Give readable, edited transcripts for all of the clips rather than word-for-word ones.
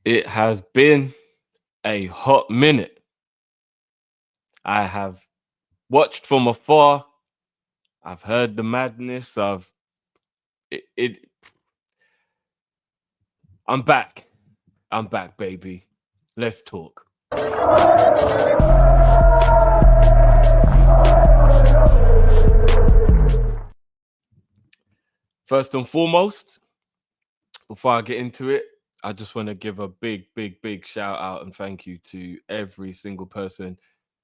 It has been a hot minute. I have watched from afar. I've heard the madness. It. I'm back. I'm back, baby. Let's talk. First and foremost, before I get into it, I just want to give a big shout out and thank you to every single person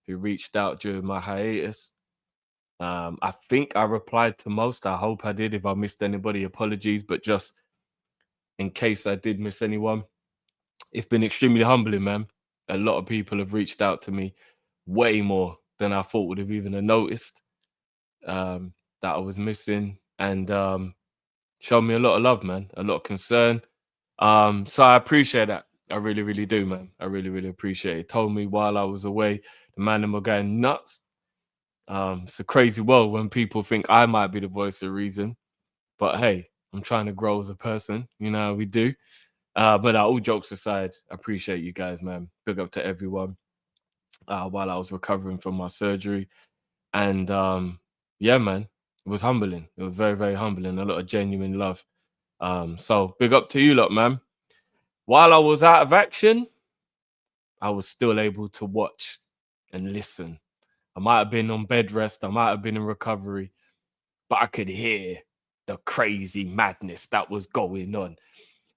who reached out during my hiatus. I think I replied to most. I hope I did. If I missed anybody, apologies. But just in case I did miss anyone, it's been extremely humbling, man. A lot of people have reached out to me, way more than I thought would have even noticed that I was missing, and showed me a lot of love, man, a lot of concern. So I appreciate that. I really do, man. I really appreciate it. Told me while I was away, the man them were going nuts. It's a crazy world when people think I might be the voice of reason, but hey, I'm trying to grow as a person. You know how we do. But all jokes aside, I appreciate you guys, man. Big up to everyone. While I was recovering from my surgery, and yeah, man, it was humbling. It was very humbling. A lot of genuine love. So big up to you, lot, man. While I was out of action, I was still able to watch and listen. I might have been on bed rest. I might have been in recovery, but I could hear the crazy madness that was going on.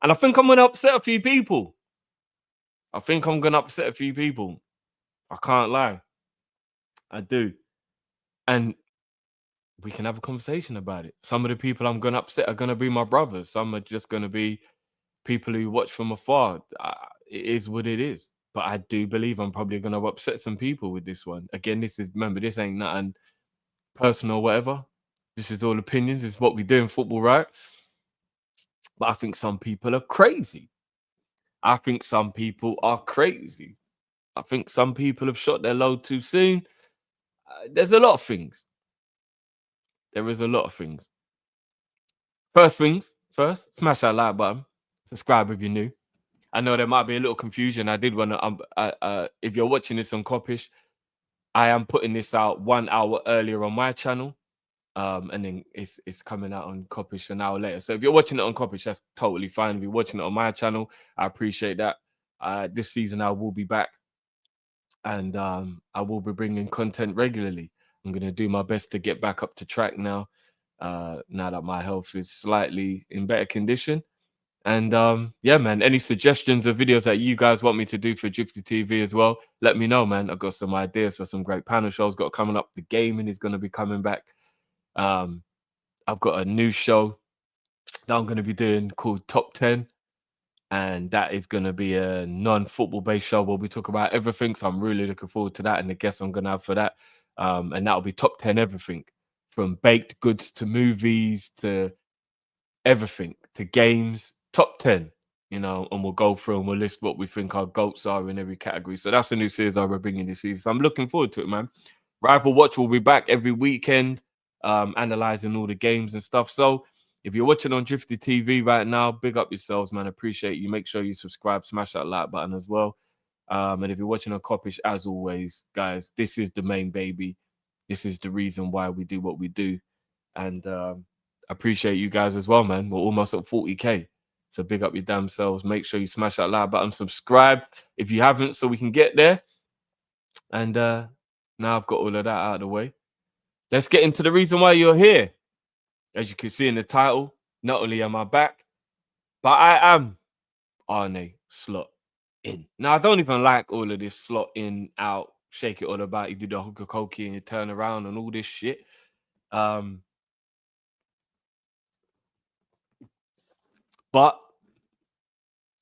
And I think I'm going to upset a few people. I can't lie. I do. And we can have a conversation about it. Some of the people I'm going to upset are going to be my brothers. Some are just going to be people who watch from afar. It is what it is. But I do believe I'm probably going to upset some people with this one. Again, remember, this ain't nothing personal or whatever. This is all opinions. It's what we do in football, right? But I think some people are crazy. I think some people are crazy. I think some people have shot their load too soon. There's a lot of things. There is a lot of things. First things first, smash that like button. Subscribe if you're new. I know there might be a little confusion. I did want to, if you're watching this on Kopish, I am putting this out 1 hour earlier on my channel. And then it's coming out on Kopish an hour later. So if you're watching it on Kopish, that's totally fine. If you're watching it on my channel, I appreciate that. This season I will be back, and I will be bringing content regularly. I'm gonna do my best to get back up to track now. Now that my health is slightly in better condition. And yeah, man, any suggestions of videos that you guys want me to do for Gypsy TV as well, let me know, man. I've got some ideas for some great panel shows got coming up. The gaming is going to be coming back. I've got a new show that I'm going to be doing called Top 10. And that is going to be a non-football based show where we talk about everything. So I'm really looking forward to that and the guests I'm going to have for that. And that'll be Top 10 everything, from baked goods to movies to everything, to games. Top 10, and we'll go through and we'll list what we think our GOATs are in every category. So that's a new series I'll be bringing this season. So I'm looking forward to it, man. Rival Watch will be back every weekend, analyzing all the games and stuff. So if you're watching on Drifty TV right now, big up yourselves, man. Appreciate you. Make sure you subscribe, smash that like button as well. And if you're watching on Kopish, as always, guys, this is the main baby. This is the reason why we do what we do. And appreciate you guys as well, man. We're almost at 40K. So big up your damn selves. Make sure you smash that like button, subscribe if you haven't, so we can get there. And now I've got all of that out of the way. Let's get into the reason why you're here. As you can see in the title, not only am I back, but I am Arne slot in. Now, I don't even like all of this slot in, out, shake it all about. You do the hooker cokey and you turn around and all this shit. But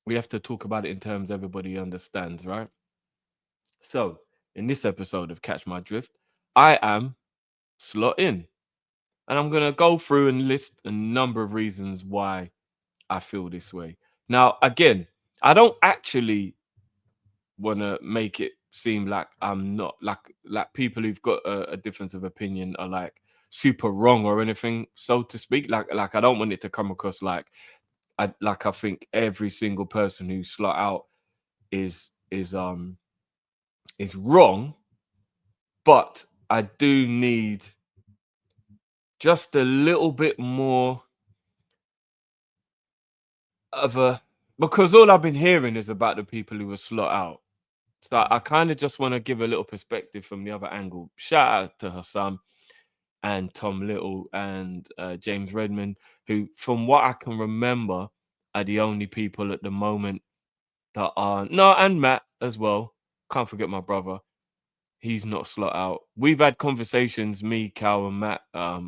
we have to talk about it in terms everybody understands, right? So, in this episode of Catch My Drift, I am slot in. And I'm going to go through and list a number of reasons why I feel this way. Now, again, I don't actually want to make it seem like I'm not, like people who've got a difference of opinion are like super wrong or anything, so to speak. Like I don't want it to come across like I think every single person who slot out is wrong, but I do need just a little bit more of a, because all I've been hearing is about the people who were slot out. So I kind of just want to give a little perspective from the other angle. Shout out to Hassan and Tom Little and James Redmond, who, from what I can remember, are the only people at the moment that are and Matt as well. Can't forget my brother. He's not slot out. We've had conversations, me, Cal, and Matt.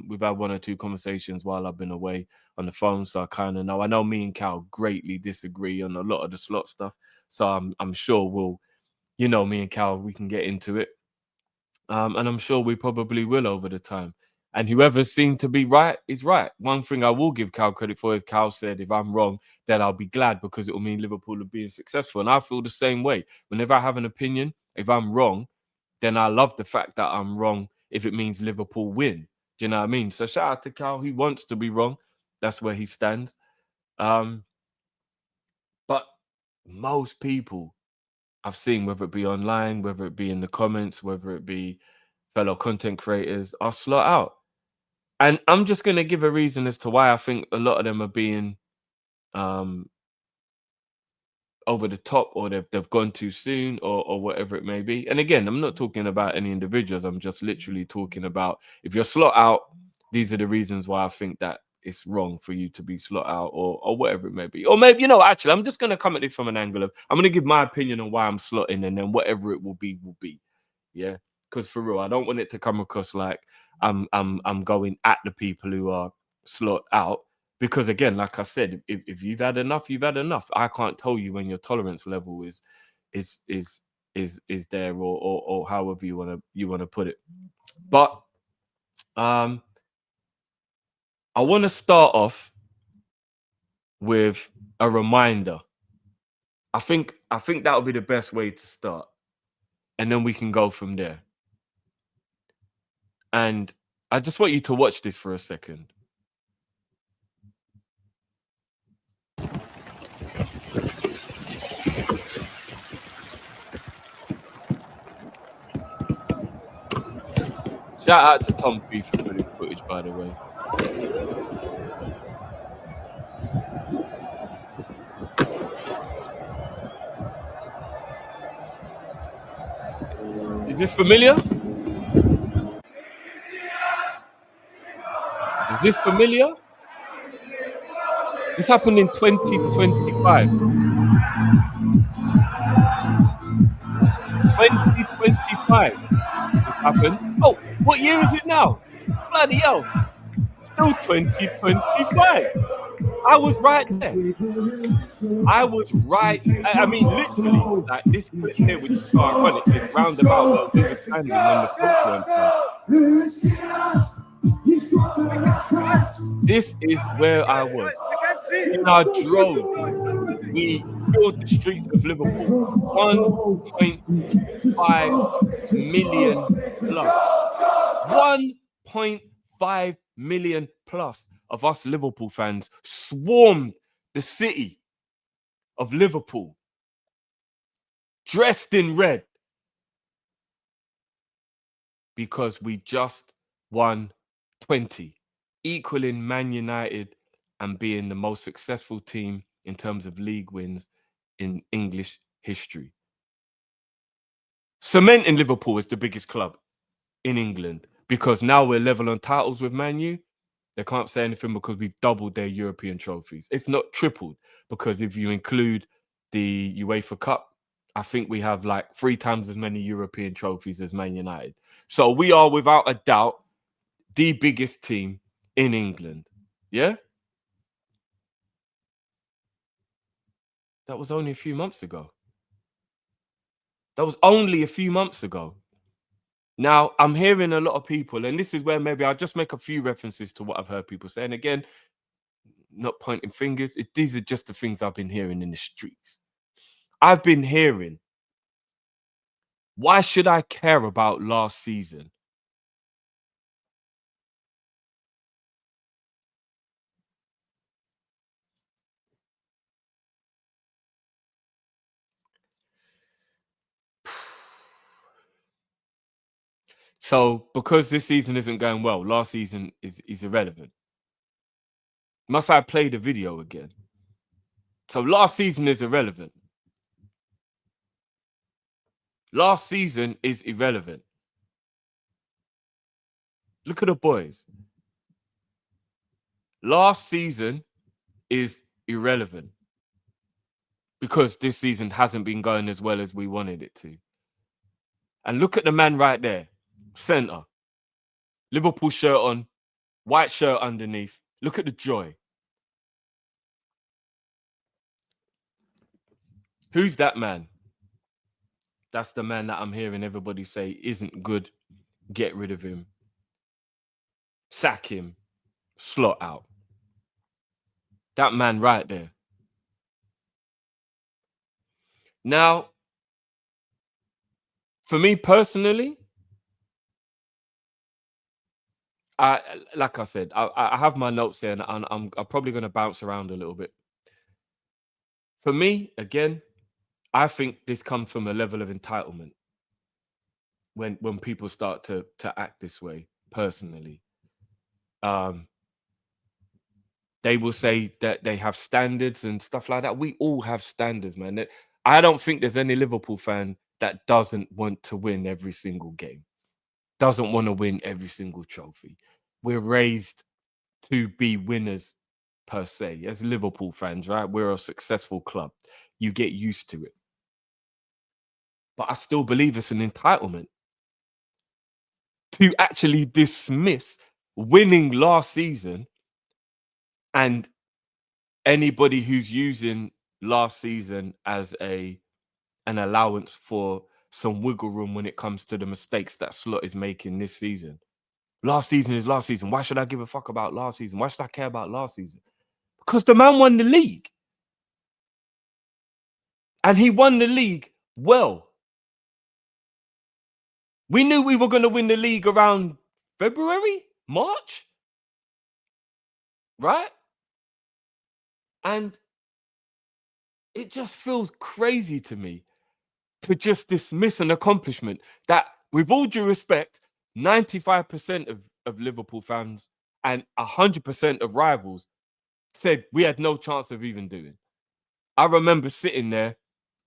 We've had one or two conversations while I've been away on the phone, so I kind of know. I know me and Cal greatly disagree on a lot of the slot stuff, so I'm sure we'll, me and Cal, we can get into it. And I'm sure we probably will over the time. And whoever seemed to be right is right. One thing I will give Cal credit for is Cal said, if I'm wrong, then I'll be glad because it will mean Liverpool are being successful. And I feel the same way. Whenever I have an opinion, if I'm wrong, then I love the fact that I'm wrong if it means Liverpool win. Do you know what I mean? So shout out to Cal. He wants to be wrong. That's where he stands. But most people I've seen, whether it be online, whether it be in the comments, whether it be fellow content creators, are slot out. And I'm just going to give a reason as to why I think a lot of them are being over the top, or they've gone too soon, or whatever it may be. And again, I'm not talking about any individuals. I'm just literally talking about, if you're slot out, these are the reasons why I think that it's wrong for you to be slot out, or whatever it may be. Or maybe, actually, I'm just going to come at this from an angle of, I'm going to give my opinion on why I'm slotting, and then whatever it will be, will be. Yeah. Because for real, I don't want it to come across like I'm going at the people who are slot out. Because again, like I said, if you've had enough, you've had enough. I can't tell you when your tolerance level is there, or however you wanna put it. But I want to start off with a reminder. I think that would be the best way to start, and then we can go from there. And I just want you to watch this for a second. Shout out to Tom FIFA for this footage, by the way. Is this familiar? Is this familiar? This happened in 2025. 2025. This happened. Oh, what year is it now? Bloody hell. Still 2025. I was right there. I was right. I mean, literally, like this clip here, which is so ironic, is roundabout where we were standing when the coach went past. This is where I was. In our droves, we filled the streets of Liverpool. 1.5 million plus. 1.5 million plus of us Liverpool fans swarmed the city of Liverpool, dressed in red, because we just won 20, equaling Man United and being the most successful team in terms of league wins in English history. Cementing Liverpool as the biggest club in England, because now we're level on titles with Man U. They can't say anything because we've doubled their European trophies, if not tripled, because if you include the UEFA Cup, I think we have like 3 times as many European trophies as Man United. So we are, without a doubt, the biggest team in England. Yeah? That was only a few months ago. That was only a few months ago. Now, I'm hearing a lot of people, and this is where maybe I'll just make a few references to what I've heard people say. And again, not pointing fingers. These are just the things I've been hearing in the streets. I've been hearing, why should I care about last season? So because this season isn't going well, last season is irrelevant. Must I play the video again? So last season is irrelevant. Last season is irrelevant. Look at the boys. Last season is irrelevant because this season hasn't been going as well as we wanted it to. And look at the man right there, centre. Liverpool shirt on, white shirt underneath. Look at the joy. Who's that man? That's the man that I'm hearing everybody say isn't good. Get rid of him. Sack him. Slot out. That man right there. Now, for me personally, like I said, I have my notes here, and I'm probably going to bounce around a little bit. For me, again, I think this comes from a level of entitlement when people start to act this way. Personally, they will say that they have standards and stuff like that. We all have standards, man. I don't think there's any Liverpool fan that doesn't want to win every single game, doesn't want to win every single trophy. We're raised to be winners per se. As Liverpool fans, right? We're a successful club. You get used to it. But I still believe it's an entitlement to actually dismiss winning last season, and anybody who's using last season as an allowance for some wiggle room when it comes to the mistakes that Slot is making this season. Last season is last season. Why should I give a fuck about last season? Why should I care about last season? Because the man won the league. And he won the league well. We knew we were going to win the league around February, March, right? And it just feels crazy to me to just dismiss an accomplishment that, with all due respect, 95% of Liverpool fans and 100% of rivals said we had no chance of even doing. I remember sitting there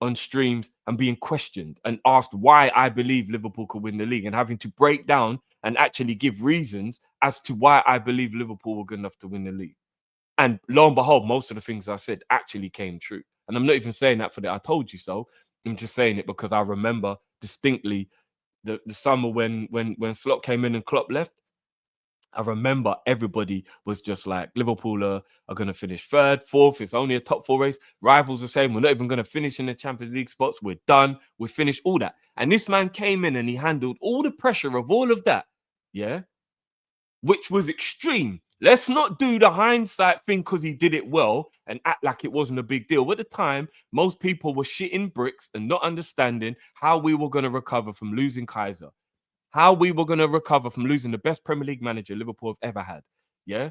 on streams and being questioned and asked why I believe Liverpool could win the league, and having to break down and actually give reasons as to why I believe Liverpool were good enough to win the league. And lo and behold, most of the things I said actually came true. And I'm not even saying that for the I told you so. I'm just saying it because I remember distinctly the summer when Slot came in and Klopp left. I remember everybody was just like, Liverpool are going to finish third, fourth. It's only a top four race. Rivals are saying we're not even going to finish in the Champions League spots. We're done. We finished all that. And this man came in and he handled all the pressure of all of that. Yeah. Which was extreme. Let's not do the hindsight thing because he did it well and act like it wasn't a big deal. At the time, most people were shitting bricks and not understanding how we were going to recover from losing Kaiser, how we were going to recover from losing the best Premier League manager Liverpool have ever had. Yeah.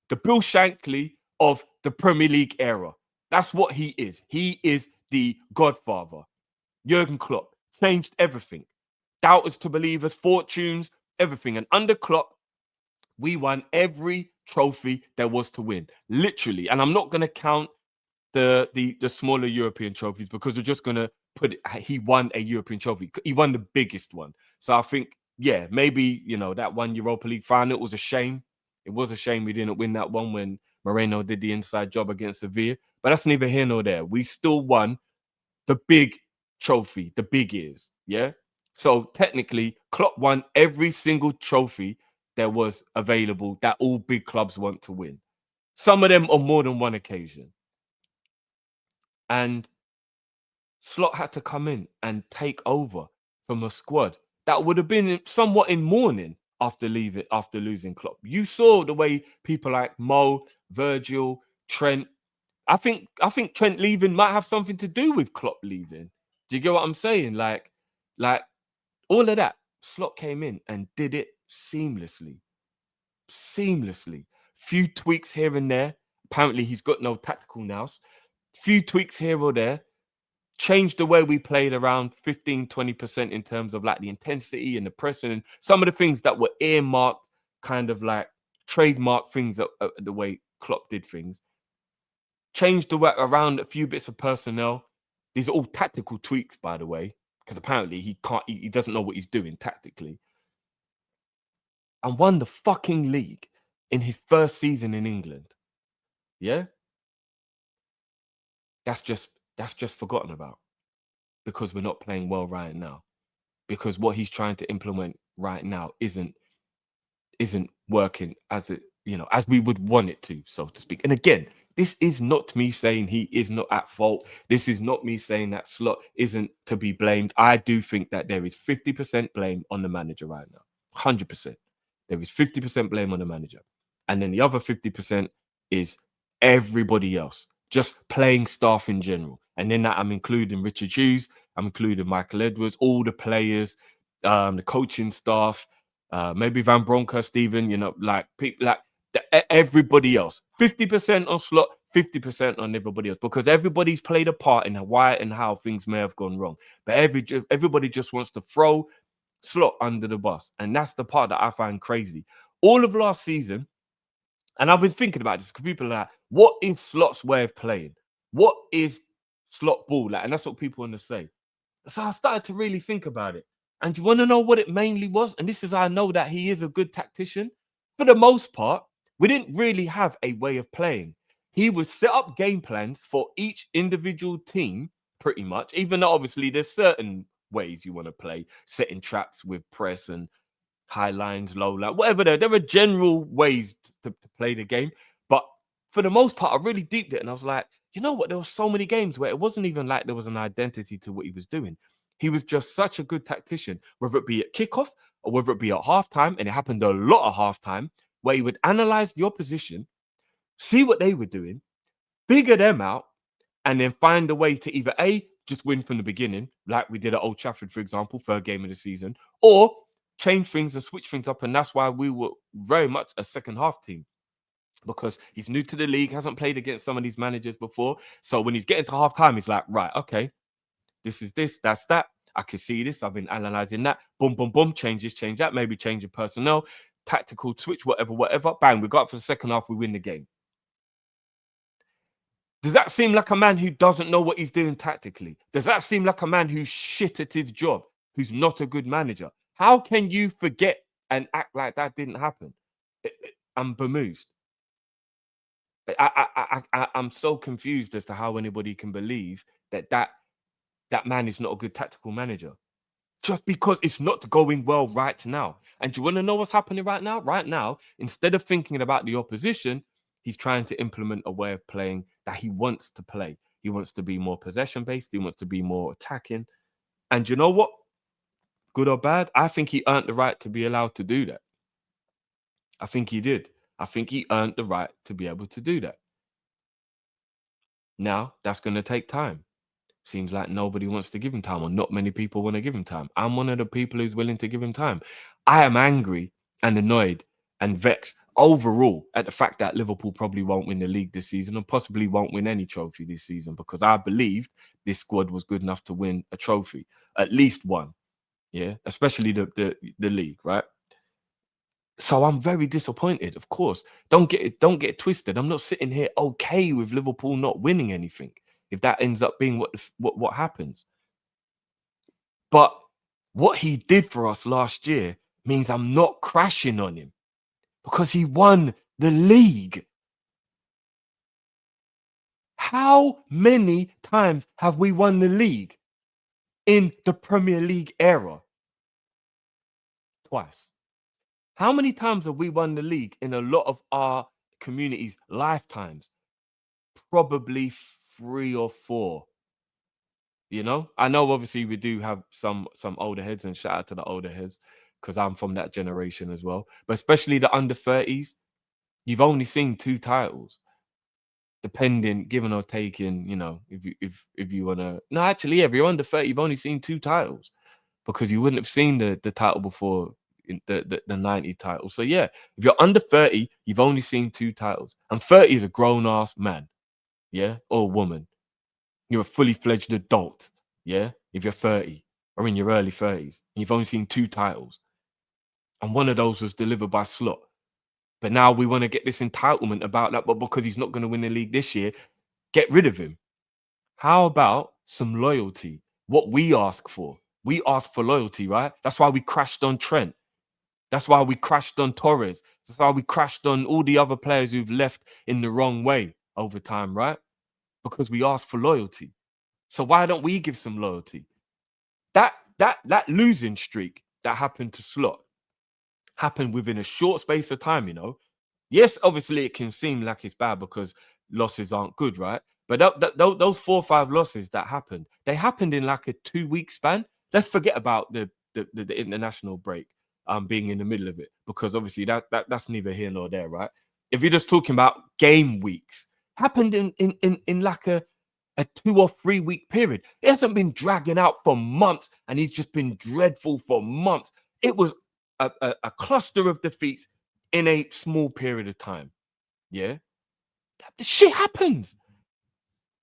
The Bill Shankly of the Premier League era. That's what he is. He is the godfather. Jurgen Klopp changed everything. Doubters to believers, fortunes, everything. And under Klopp, we won every trophy there was to win, literally. And I'm not going to count the smaller European trophies because we're just going to put it, he won a European trophy. He won the biggest one. So I think, yeah, maybe, that one Europa League final, it was a shame. It was a shame we didn't win that one when Moreno did the inside job against Sevilla. But that's neither here nor there. We still won the big trophy, the big ears. Yeah. So technically, Klopp won every single trophy there was available that all big clubs want to win. Some of them on more than one occasion. And Slot had to come in and take over from a squad that would have been somewhat in mourning after losing Klopp. You saw the way people like Mo, Virgil, Trent. I think Trent leaving might have something to do with Klopp leaving. Do you get what I'm saying? Like all of that. Slot came in and did it seamlessly. Few tweaks here and there. Apparently, he's got no tactical nous. Few tweaks here or there. changed the way we played around 15-20% in terms of like the intensity and the pressing and some of the things that were earmarked, kind of like trademark things that the way Klopp did things. Changed the way around a few bits of personnel. These are all tactical tweaks, by the way, because apparently he doesn't know what he's doing tactically. And won the fucking league in his first season in England. Yeah? That's just forgotten about because we're not playing well right now. Because what he's trying to implement right now isn't working as as we would want it to, so to speak. And again, this is not me saying he is not at fault. This is not me saying that Slot isn't to be blamed. I do think that there is 50% blame on the manager right now. 100%. There is 50% blame on the manager. And then the other 50% is everybody else, just playing staff in general. And then that I'm including Richard Hughes, I'm including Michael Edwards, all the players, the coaching staff, maybe Van Bronckhorst, Stephen, like people like everybody else. 50% on Slot, 50% on everybody else, because everybody's played a part in why and how things may have gone wrong. But everybody just wants to throw Slot under the bus, and that's the part that I find crazy. All of last season, and I've been thinking about this because people are like, what is Slot's way of playing? What is Slot ball like? And that's what people want to say. So I started to really think about it. And you want to know what it mainly was? And this is how I know that he is a good tactician. For the most part, we didn't really have a way of playing. He would set up game plans for each individual team, pretty much, even though obviously there's certain ways you want to play, setting traps with press and high lines, low line, whatever. There are general ways to play the game. But for the most part, I really deeped it. And I was like, you know what? There were so many games where it wasn't even like there was an identity to what he was doing. He was just such a good tactician, whether it be at kickoff or whether it be at halftime. And it happened a lot at halftime, where he would analyze the opposition, see what they were doing, figure them out, and then find a way to either just win from the beginning, like we did at Old Trafford, for example, third game of the season, or change things and switch things up. And that's why we were very much a second half team, because he's new to the league, hasn't played against some of these managers before. So when he's getting to half time, he's like, right, okay, this is this, that's that. I can see this. I've been analyzing that. Boom, boom, boom. Change this, change that. Maybe change your personnel, tactical switch, whatever. Bang, we got up for the second half. We win the game. Does that seem like a man who doesn't know what he's doing tactically? Does that seem like a man who's shit at his job, who's not a good manager? How can you forget and act like that didn't happen? I'm bemused. I'm so confused as to how anybody can believe that man is not a good tactical manager, just because it's not going well right now. And do you want to know what's happening right now? Right now, instead of thinking about the opposition, he's trying to implement a way of playing that he wants to play. He wants to be more possession based. He wants to be more attacking. And you know what? Good or bad, I think he earned the right to be allowed to do that. I think he did. I think he earned the right to be able to do that. Now, that's going to take time. Seems like nobody wants to give him time, or not many people want to give him time. I'm one of the people who's willing to give him time. I am angry and annoyed and vexed overall at the fact that Liverpool probably won't win the league this season and possibly won't win any trophy this season, because I believed this squad was good enough to win a trophy, at least one. Yeah, especially the league, right? So I'm very disappointed, of course. Don't get it twisted. I'm not sitting here okay with Liverpool not winning anything, if that ends up being what happens. But what he did for us last year means I'm not crashing on him, because he won the league. How many times have we won the league in the Premier League era? Twice. How many times have we won the league in a lot of our communities' lifetimes? Probably 3 or 4. I know obviously we do have some older heads, and shout out to the older heads, because I'm from that generation as well. But especially the under 30s, you've only seen 2 titles, depending, given or taken. If you want to, no, actually, yeah, if you're under 30, you've only seen 2 titles, because you wouldn't have seen the title before, the 90 title. So yeah, if you're under 30, you've only seen 2 titles, and 30 is a grown ass man, yeah, or woman. You're a fully fledged adult, yeah? If you're 30 or in your early 30s, and you've only seen 2 titles, and one of those was delivered by Slot. But now we want to get this entitlement about that, but because he's not going to win the league this year, get rid of him. How about some loyalty? What we ask for. We ask for loyalty, right? That's why we crashed on Trent. That's why we crashed on Torres. That's why we crashed on all the other players who've left in the wrong way over time, right? Because we ask for loyalty. So why don't we give some loyalty? That losing streak that happened to Slot happened within a short space of time, you know. Yes, obviously it can seem like it's bad because losses aren't good, right? But those 4 or 5 losses that happened, they happened in like a 2-week span. Let's forget about the international break being in the middle of it, because obviously that's neither here nor there, right? If you're just talking about game weeks, happened in like a 2 or 3 week period. It hasn't been dragging out for months, and he's just been dreadful for months. It was a cluster of defeats in a small period of time. Yeah, the shit happens.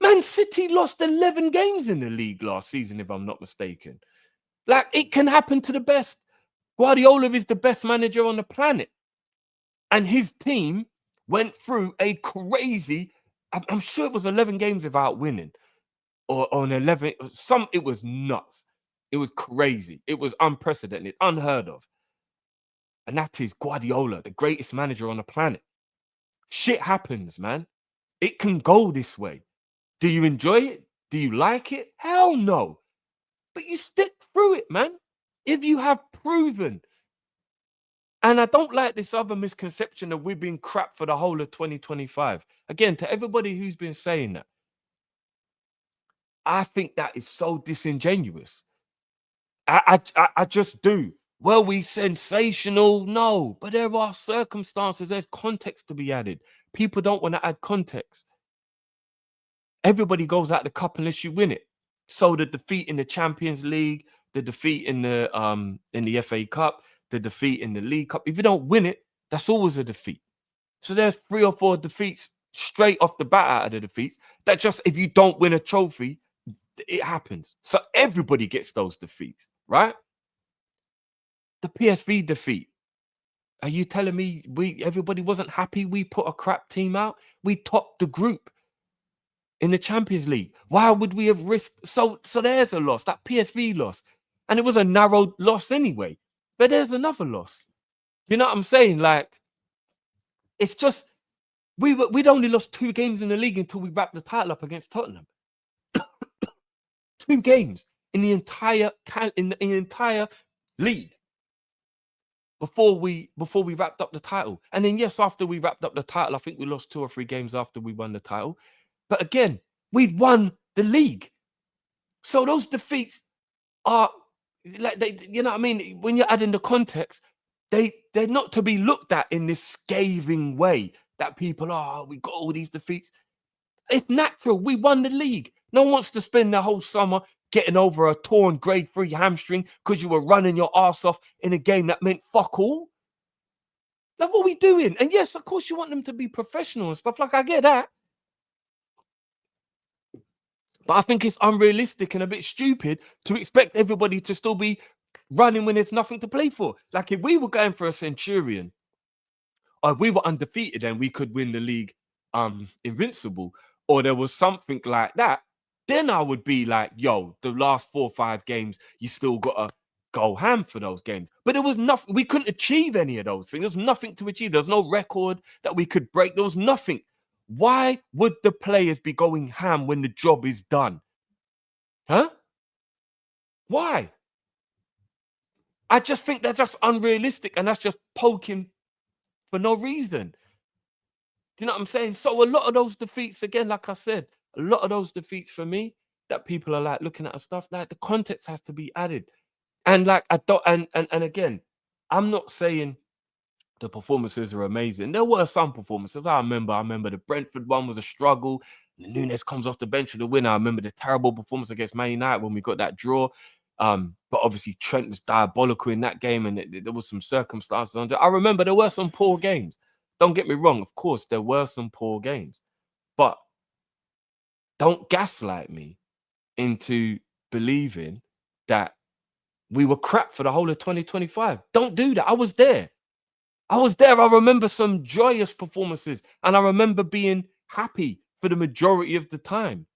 Man City lost 11 games in the league last season, if I'm not mistaken. Like, it can happen to the best. Guardiola is the best manager on the planet, and his team went through a crazy, I'm sure it was 11 games without winning, or on 11, it was nuts. It was crazy. It was unprecedented, unheard of. And that is Guardiola, the greatest manager on the planet. Shit happens, man. It can go this way. Do you enjoy it? Do you like it? Hell no. But you stick through it, man. If you have proven. And I don't like this other misconception that we've been crap for the whole of 2025. Again, to everybody who's been saying that, I think that is so disingenuous. I just do. Were we sensational? No. But there are circumstances. There's context to be added. People don't want to add context. Everybody goes out the cup unless you win it. So the defeat in the Champions League, the defeat in the FA Cup, the defeat in the League Cup, if you don't win it, that's always a defeat. So there's 3 or 4 defeats straight off the bat out of the defeats. That just, if you don't win a trophy, it happens. So everybody gets those defeats, right? The PSV defeat. Are you telling me everybody wasn't happy we put a crap team out? We topped the group in the Champions League. Why would we have risked? So there's a loss, that PSV loss. And it was a narrow loss anyway. But there's another loss. You know what I'm saying? Like, it's just, we'd only lost 2 games in the league until we wrapped the title up against Tottenham. 2 games in the entire league before we wrapped up the title. And then, yes, after we wrapped up the title, I think we lost 2 or 3 games after we won the title. But again, we'd won the league. So those defeats are like, you know what I mean? When you're adding the context, they're not to be looked at in this scathing way that people are, we got all these defeats. It's natural. We won the league. No one wants to spend the whole summer getting over a torn grade 3 hamstring because you were running your ass off in a game that meant fuck all. Like, what are we doing? And yes, of course, you want them to be professional and stuff. Like, I get that. But I think it's unrealistic and a bit stupid to expect everybody to still be running when there's nothing to play for. Like, if we were going for a centurion, or if we were undefeated and we could win the league invincible, or there was something like that, then I would be like, yo, the last 4 or 5 games, you still got to go ham for those games. But there was nothing. We couldn't achieve any of those things. There's nothing to achieve. There's no record that we could break. There was nothing. Why would the players be going ham when the job is done? Huh? Why? I just think that's just unrealistic, and that's just poking for no reason. Do you know what I'm saying? So a lot of those defeats, again, like I said, a lot of those defeats for me, that people are like looking at stuff, like the context has to be added. And like, I don't, and again, I'm not saying the performances are amazing. There were some performances. I remember the Brentford one was a struggle. Nunes comes off the bench with the winner. I remember the terrible performance against Man United when we got that draw. But obviously Trent was diabolical in that game, and there was some circumstances under. I remember there were some poor games. Don't get me wrong. Of course, there were some poor games, but don't gaslight me into believing that we were crap for the whole of 2025. Don't do that. I was there. I was there. I remember some joyous performances, and I remember being happy for the majority of the time.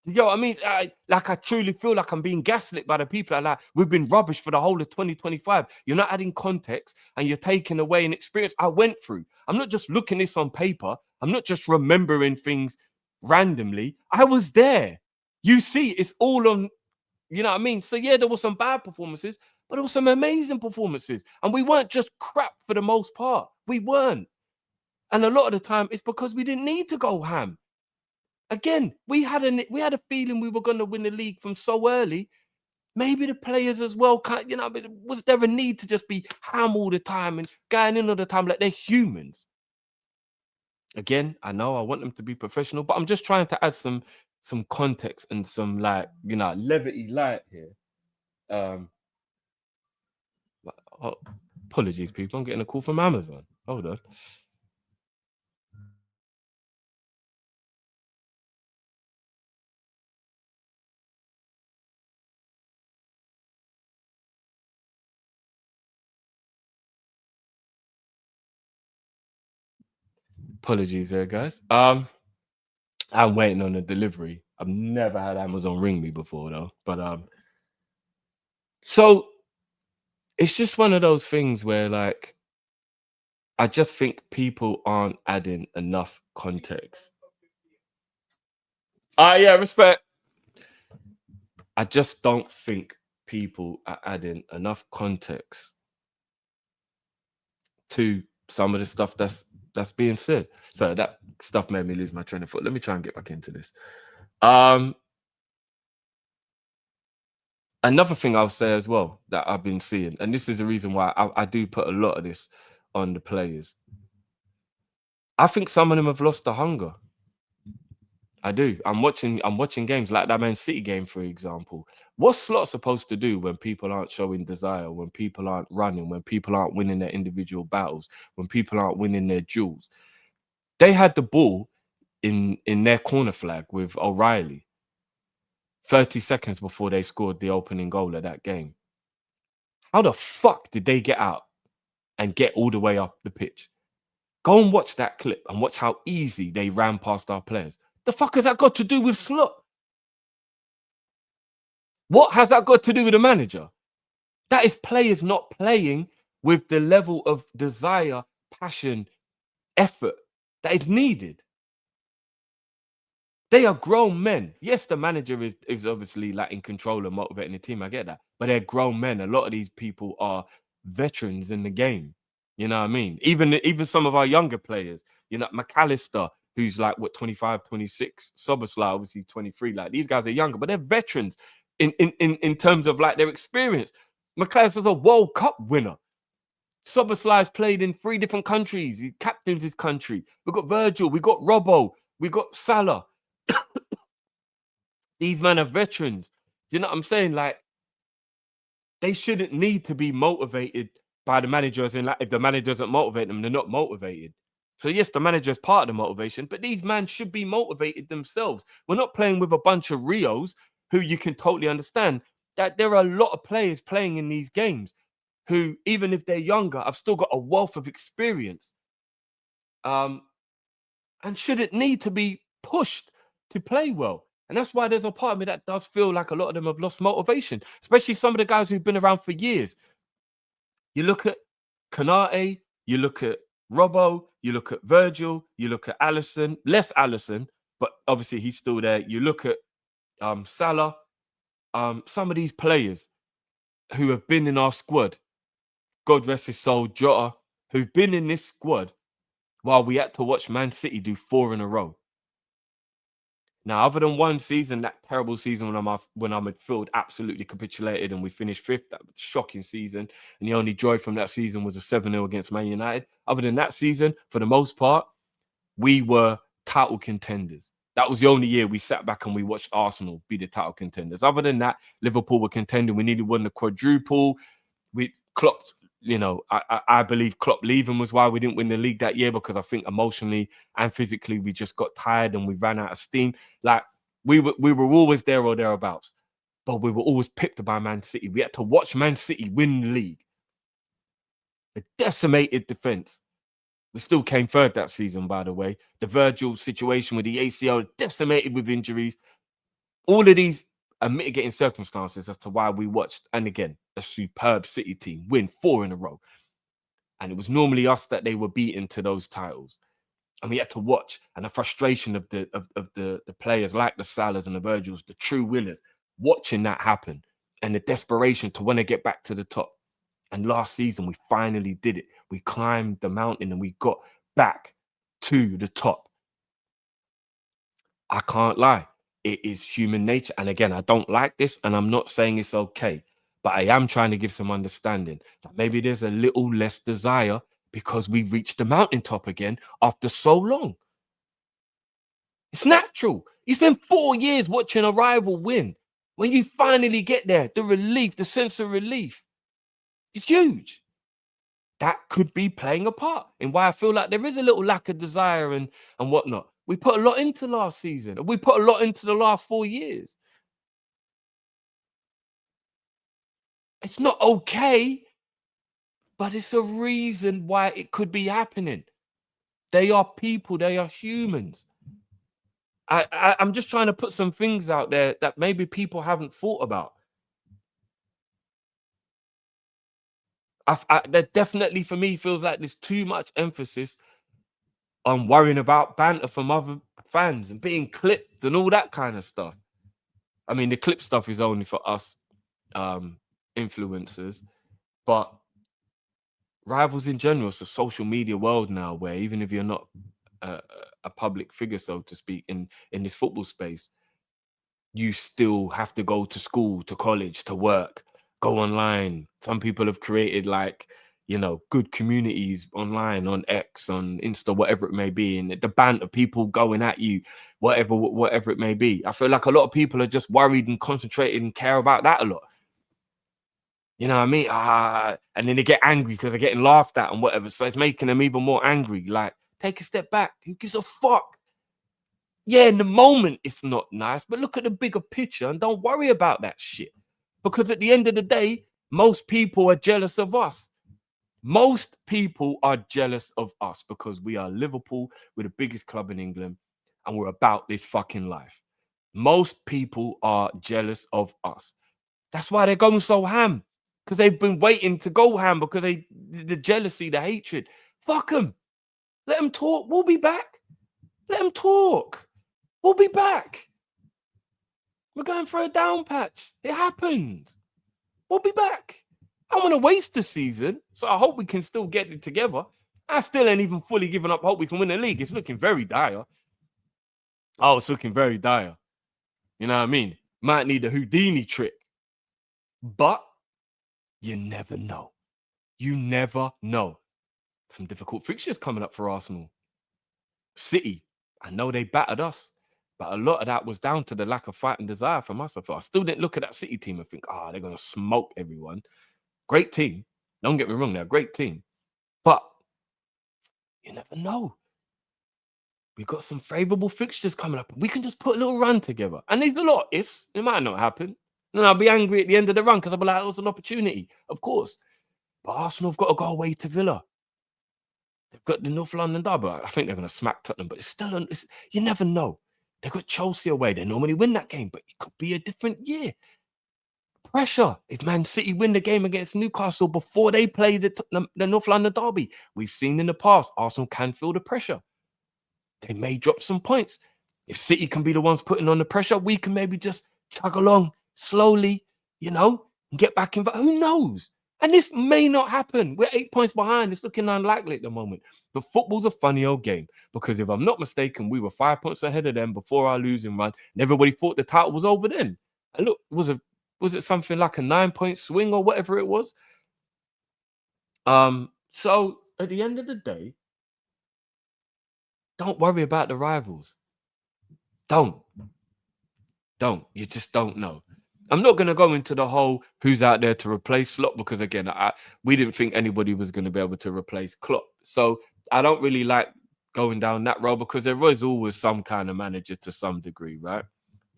You know what I mean? I truly feel like I'm being gaslit by the people. Like, we've been rubbish for the whole of 2025. You're not adding context, and you're taking away an experience I went through. I'm not just looking this on paper. I'm not just remembering things randomly. I was there. You see, it's all on, you know what I mean? So yeah, there were some bad performances, but there were some amazing performances. And we weren't just crap for the most part. We weren't. And a lot of the time, it's because we didn't need to go ham. Again, we had a feeling we were going to win the league from so early. Maybe the players as well, you know, but was there a need to just be ham all the time and going in all the time like they're humans? Again, I know I want them to be professional, but I'm just trying to add some context and some, like, you know, levity light here. Oh, apologies, people. I'm getting a call from Amazon. Hold on. Apologies there, guys. I'm waiting on a delivery. I've never had Amazon ring me before though. But so it's just one of those things where, like, I just think people aren't adding enough context. Yeah, respect. I just don't think people are adding enough context to some of the stuff that's being said. So that stuff made me lose my train of thought. Let me try and get back into this. Another thing I'll say as well that I've been seeing, and this is the reason why I do put a lot of this on the players. I think some of them have lost the hunger. I do. I'm watching games like that Man City game, for example. What's Slot supposed to do when people aren't showing desire, when people aren't running, when people aren't winning their individual battles, when people aren't winning their duels? They had the ball in their corner flag with O'Reilly 30 seconds before they scored the opening goal of that game. How the fuck did they get out and get all the way up the pitch? Go and watch that clip and watch how easy they ran past our players. The fuck has that got to do with Slot? What has that got to do with the manager? That is players not playing with the level of desire, passion, effort that is needed. They are grown men. Yes, the manager is obviously, like, in control and motivating the team. I get that. But they're grown men. A lot of these people are veterans in the game. You know what I mean? Even some of our younger players, you know, McAllister, who's like what, 25, 26, Soboslai, obviously 23. Like, these guys are younger, but they're veterans in terms of, like, their experience. McAllister's a World Cup winner. Soboslai's played in 3 different countries. He captains his country. We've got Virgil, we got Robbo, we got Salah. These men are veterans. Do you know what I'm saying? Like, they shouldn't need to be motivated by the manager, as in, like, if the manager doesn't motivate them, they're not motivated. So yes, the manager is part of the motivation, but these men should be motivated themselves. We're not playing with a bunch of Rios who you can totally understand that there are a lot of players playing in these games who, even if they're younger, have still got a wealth of experience, and shouldn't need to be pushed to play well. And that's why there's a part of me that does feel like a lot of them have lost motivation, especially some of the guys who've been around for years. You look at Kanate, you look at Robbo, you look at Virgil, you look at Allison, less Allison, but obviously he's still there. You look at Salah, some of these players who have been in our squad, God rest his soul, Jota, who've been in this squad while we had to watch Man City do 4 in a row. Now, other than one season, that terrible season when our midfield absolutely capitulated and we finished 5th, that shocking season, and the only joy from that season was a 7-0 against Man United. Other than that season, for the most part, we were title contenders. That was the only year we sat back and we watched Arsenal be the title contenders. Other than that, Liverpool were contending. We nearly won the quadruple. We clocked, you know, I believe Klopp leaving was why we didn't win the league that year, because I think emotionally and physically we just got tired and we ran out of steam. Like, We were always there or thereabouts, but we were always pipped by Man City. We had to watch Man City win the league. A decimated defense. We still came third that season, by the way. The Virgil situation with the ACL, decimated with injuries. All of these are mitigating circumstances as to why we watched, and again, a superb City team win 4 in a row. And it was normally us that they were beating to those titles. And we had to watch, and the frustration of the players like the Salahs and the Virgils, the true winners, watching that happen, and the desperation to want to get back to the top. And last season, we finally did it. We climbed the mountain and we got back to the top. I can't lie. It is human nature. And again, I don't like this, and I'm not saying it's okay, but I am trying to give some understanding that maybe there's a little less desire because we reached the mountaintop again after so long. It's natural. You spend 4 years watching a rival win. When you finally get there, the relief, the sense of relief, it's huge. That could be playing a part in why I feel like there is a little lack of desire and whatnot. We put a lot into last season, and we put a lot into the last 4 years. It's not okay, but it's a reason why it could be happening. They are people, they are humans. I'm just trying to put some things out there that maybe people haven't thought about. That definitely, for me, feels like there's too much emphasis on worrying about banter from other fans and being clipped and all that kind of stuff. I mean, the clip stuff is only for us influencers, but rivals in general, it's a social media world now where even if you're not a public figure, so to speak, in this football space, you still have to go to school, to college, to work, go online. Some people have created, like, good communities online, on X, on Insta, whatever it may be, and the banter, people going at you, whatever it may be. I feel like a lot of people are just worried and concentrated and care about that a lot. You know what I mean? And then they get angry because they're getting laughed at and whatever. So it's making them even more angry. Like, take a step back. Who gives a fuck? Yeah, in the moment, it's not nice, but look at the bigger picture and don't worry about that shit. Because at the end of the day, most people are jealous of us. Most people are jealous of us because we are Liverpool. We're the biggest club in England and we're about this fucking life. Most people are jealous of us. That's why they're going so ham, because they've been waiting to go ham because the jealousy, the hatred. Fuck them. Let them talk. We'll be back. Let them talk. We'll be back. We're going for a down patch. It happened. We'll be back. I want to waste the season, so I hope we can still get it together. I still ain't even fully given up hope we can win the league. It's looking very dire. Oh, it's looking very dire. You know what I mean? Might need a Houdini trick. But you never know. You never know. Some difficult fixtures coming up for Arsenal. City, I know they battered us, but a lot of that was down to the lack of fight and desire from us. I still didn't look at that City team and think, they're going to smoke everyone. Great team. Don't get me wrong, they're a great team. But you never know. We've got some favourable fixtures coming up. We can just put a little run together. And there's a lot of ifs. It might not happen. And I'll be angry at the end of the run because I'll be like, it was an opportunity, of course. But Arsenal have got to go away to Villa. They've got the North London derby. I think they're going to smack Tottenham, but it's still, you never know. They've got Chelsea away. They normally win that game, but it could be a different year. Pressure. If Man City win the game against Newcastle before they play the North London derby, we've seen in the past, Arsenal can feel the pressure. They may drop some points. If City can be the ones putting on the pressure, we can maybe just chug along slowly, and get back in. But who knows? And this may not happen. We're 8 points behind. It's looking unlikely at the moment. But football's a funny old game because if I'm not mistaken, we were 5 points ahead of them before our losing run, and everybody thought the title was over then. And look, was it something like a 9-point swing or whatever it was? So at the end of the day, don't worry about the rivals. Don't. You just don't know. I'm not going to go into the whole who's out there to replace Klopp because, again, we didn't think anybody was going to be able to replace Klopp. So I don't really like going down that road because there was always some kind of manager to some degree, right?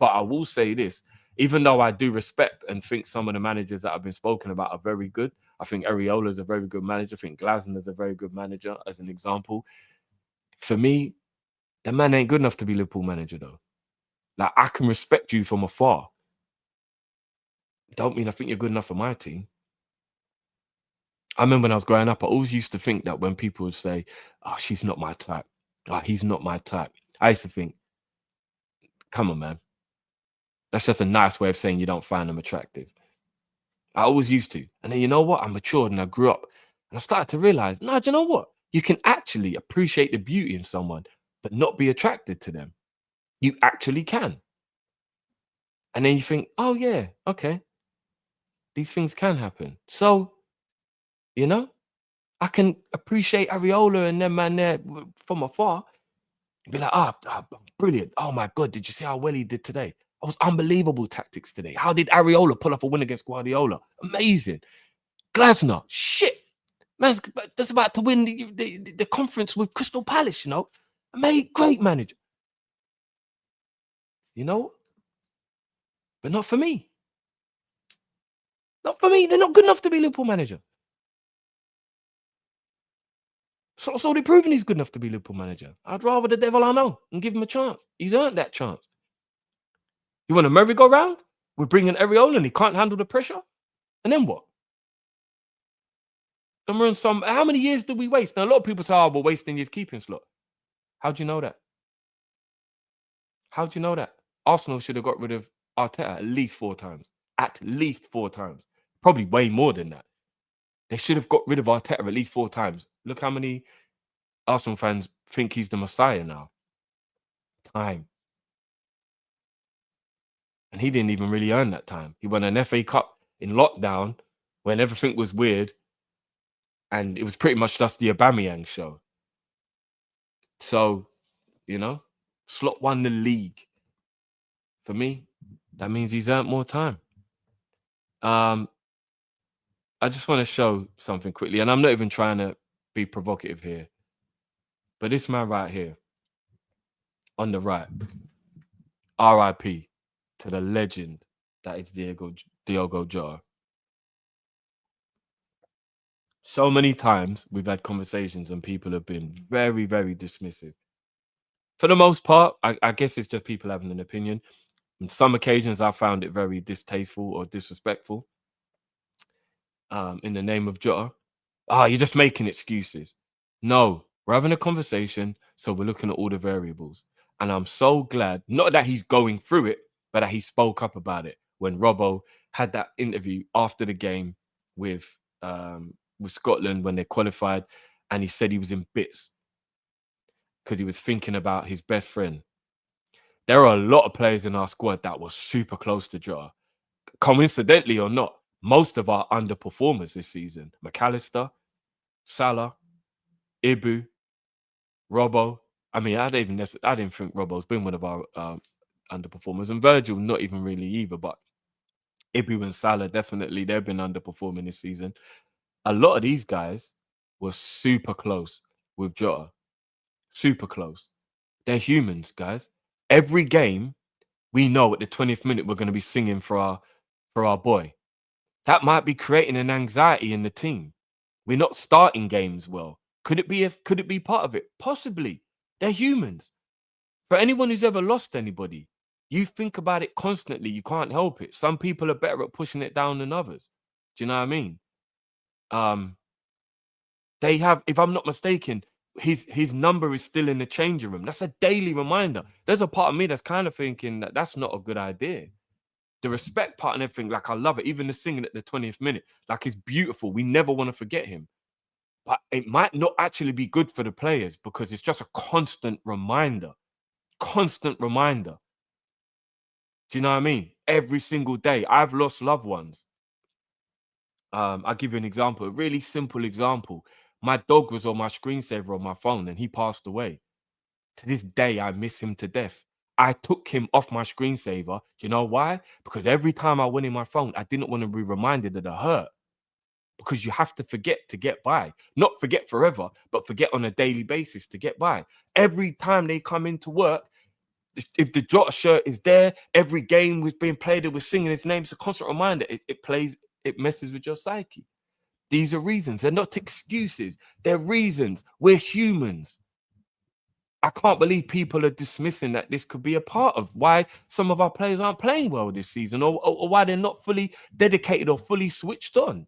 But I will say this, even though I do respect and think some of the managers that have been spoken about are very good. I think Areola is a very good manager. I think Glasner is a very good manager, as an example. For me, the man ain't good enough to be Liverpool manager, though. Like, I can respect you from afar. Don't mean I think you're good enough for my team. I remember when I was growing up, I always used to think that when people would say, "Oh, she's not my type. Oh, he's not my type." I used to think, come on, man. That's just a nice way of saying you don't find them attractive. I always used to. And then you know what? I matured and I grew up. And I started to realize, no, do you know what? You can actually appreciate the beauty in someone, but not be attracted to them. You actually can. And then you think, oh, yeah, okay, these things can happen. So, you know, I can appreciate Areola and them man there from afar. Be like, brilliant. Oh my God, did you see how well he did today? It was unbelievable tactics today. How did Areola pull off a win against Guardiola? Amazing. Glasner, shit. Man's just about to win the conference with Crystal Palace, you know. Great manager. You know? But not for me. Not for me. They're not good enough to be Liverpool manager. So they're proving he's good enough to be Liverpool manager. I'd rather the devil I know and give him a chance. He's earned that chance. You want a merry-go-round? We're bringing Areola and he can't handle the pressure? And then what? And we're in how many years did we waste? Now, a lot of people say, oh, we're wasting his keeping slot. How do you know that? How do you know that? Arsenal should have got rid of Arteta at least 4 times. At least 4 times. Probably way more than that. They should have got rid of Arteta at least 4 times. Look how many Arsenal fans think he's the Messiah now. Time. And he didn't even really earn that time. He won an FA Cup in lockdown when everything was weird. And it was pretty much just the Aubameyang show. So, you know, Slot won the league. For me, that means he's earned more time. I just want to show something quickly, and I'm not even trying to be provocative here. But this man right here, on the right, RIP to the legend that is Diogo Jota. So many times we've had conversations and people have been very, very dismissive. For the most part, I guess it's just people having an opinion. On some occasions, I found it very distasteful or disrespectful. In the name of Jota. You're just making excuses. No, we're having a conversation, so we're looking at all the variables. And I'm so glad, not that he's going through it, but that he spoke up about it when Robbo had that interview after the game with Scotland when they qualified, and he said he was in bits because he was thinking about his best friend. There are a lot of players in our squad that were super close to Jota. Coincidentally or not, most of our underperformers this season, McAllister, Salah, Ibu, Robbo. I mean, I didn't think Robbo's been one of our underperformers, and Virgil not even really either. But Ibu and Salah definitely they've been underperforming this season. A lot of these guys were super close with Jota, super close. They're humans, guys. Every game, we know at the 20th minute we're going to be singing for our boy. That might be creating an anxiety in the team. We're not starting games well. Could it be part of it? Possibly. They're humans. For anyone who's ever lost anybody, you think about it constantly. You can't help it. Some people are better at pushing it down than others. Do you know what I mean? They have, if I'm not mistaken, his number is still in the changing room. That's a daily reminder. There's a part of me that's kind of thinking that that's not a good idea. The respect part and everything, like I love it. Even the singing at the 20th minute, like it's beautiful. We never want to forget him. But it might not actually be good for the players because it's just a constant reminder. Constant reminder. Do you know what I mean? Every single day. I've lost loved ones. I'll give you an example, a really simple example. My dog was on my screensaver on my phone and he passed away. To this day, I miss him to death. I took him off my screensaver. Do you know why? Because every time I went in my phone, I didn't want to be reminded of the hurt. Because you have to forget to get by. Not forget forever, but forget on a daily basis to get by. Every time they come into work, If the Jota shirt is there, every game we've been played, we're singing his name. It's a constant reminder. It messes with your psyche. These are reasons. They're not excuses. They're reasons. We're humans. I can't believe people are dismissing that this could be a part of why some of our players aren't playing well this season, or why they're not fully dedicated or fully switched on.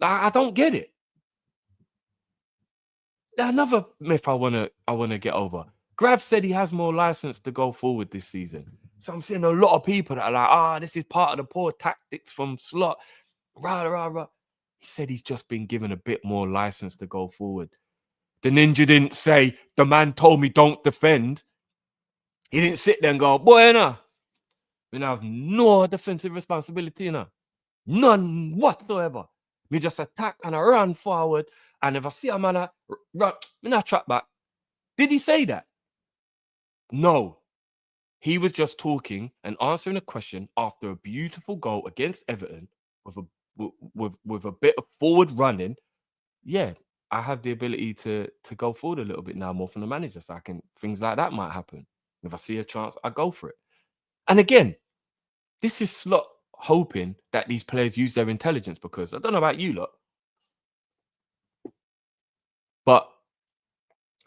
I don't get it. Another myth I wanna get over. Grav said he has more license to go forward this season. So I'm seeing a lot of people that are like, this is part of the poor tactics from Slot. Rah, rah, rah. He said he's just been given a bit more license to go forward. The ninja didn't say, the man told me don't defend. He didn't sit there and go, boy, nah, we have no defensive responsibility, nah. None whatsoever. We just attack and I run forward. And if I see a man run, me not track back. Did he say that? No. He was just talking and answering a question after a beautiful goal against Everton with a bit of forward running. Yeah, I have the ability to go forward a little bit now more from the manager. So things like that might happen. If I see a chance, I go for it. And again, this is Slot hoping that these players use their intelligence, because I don't know about you lot, but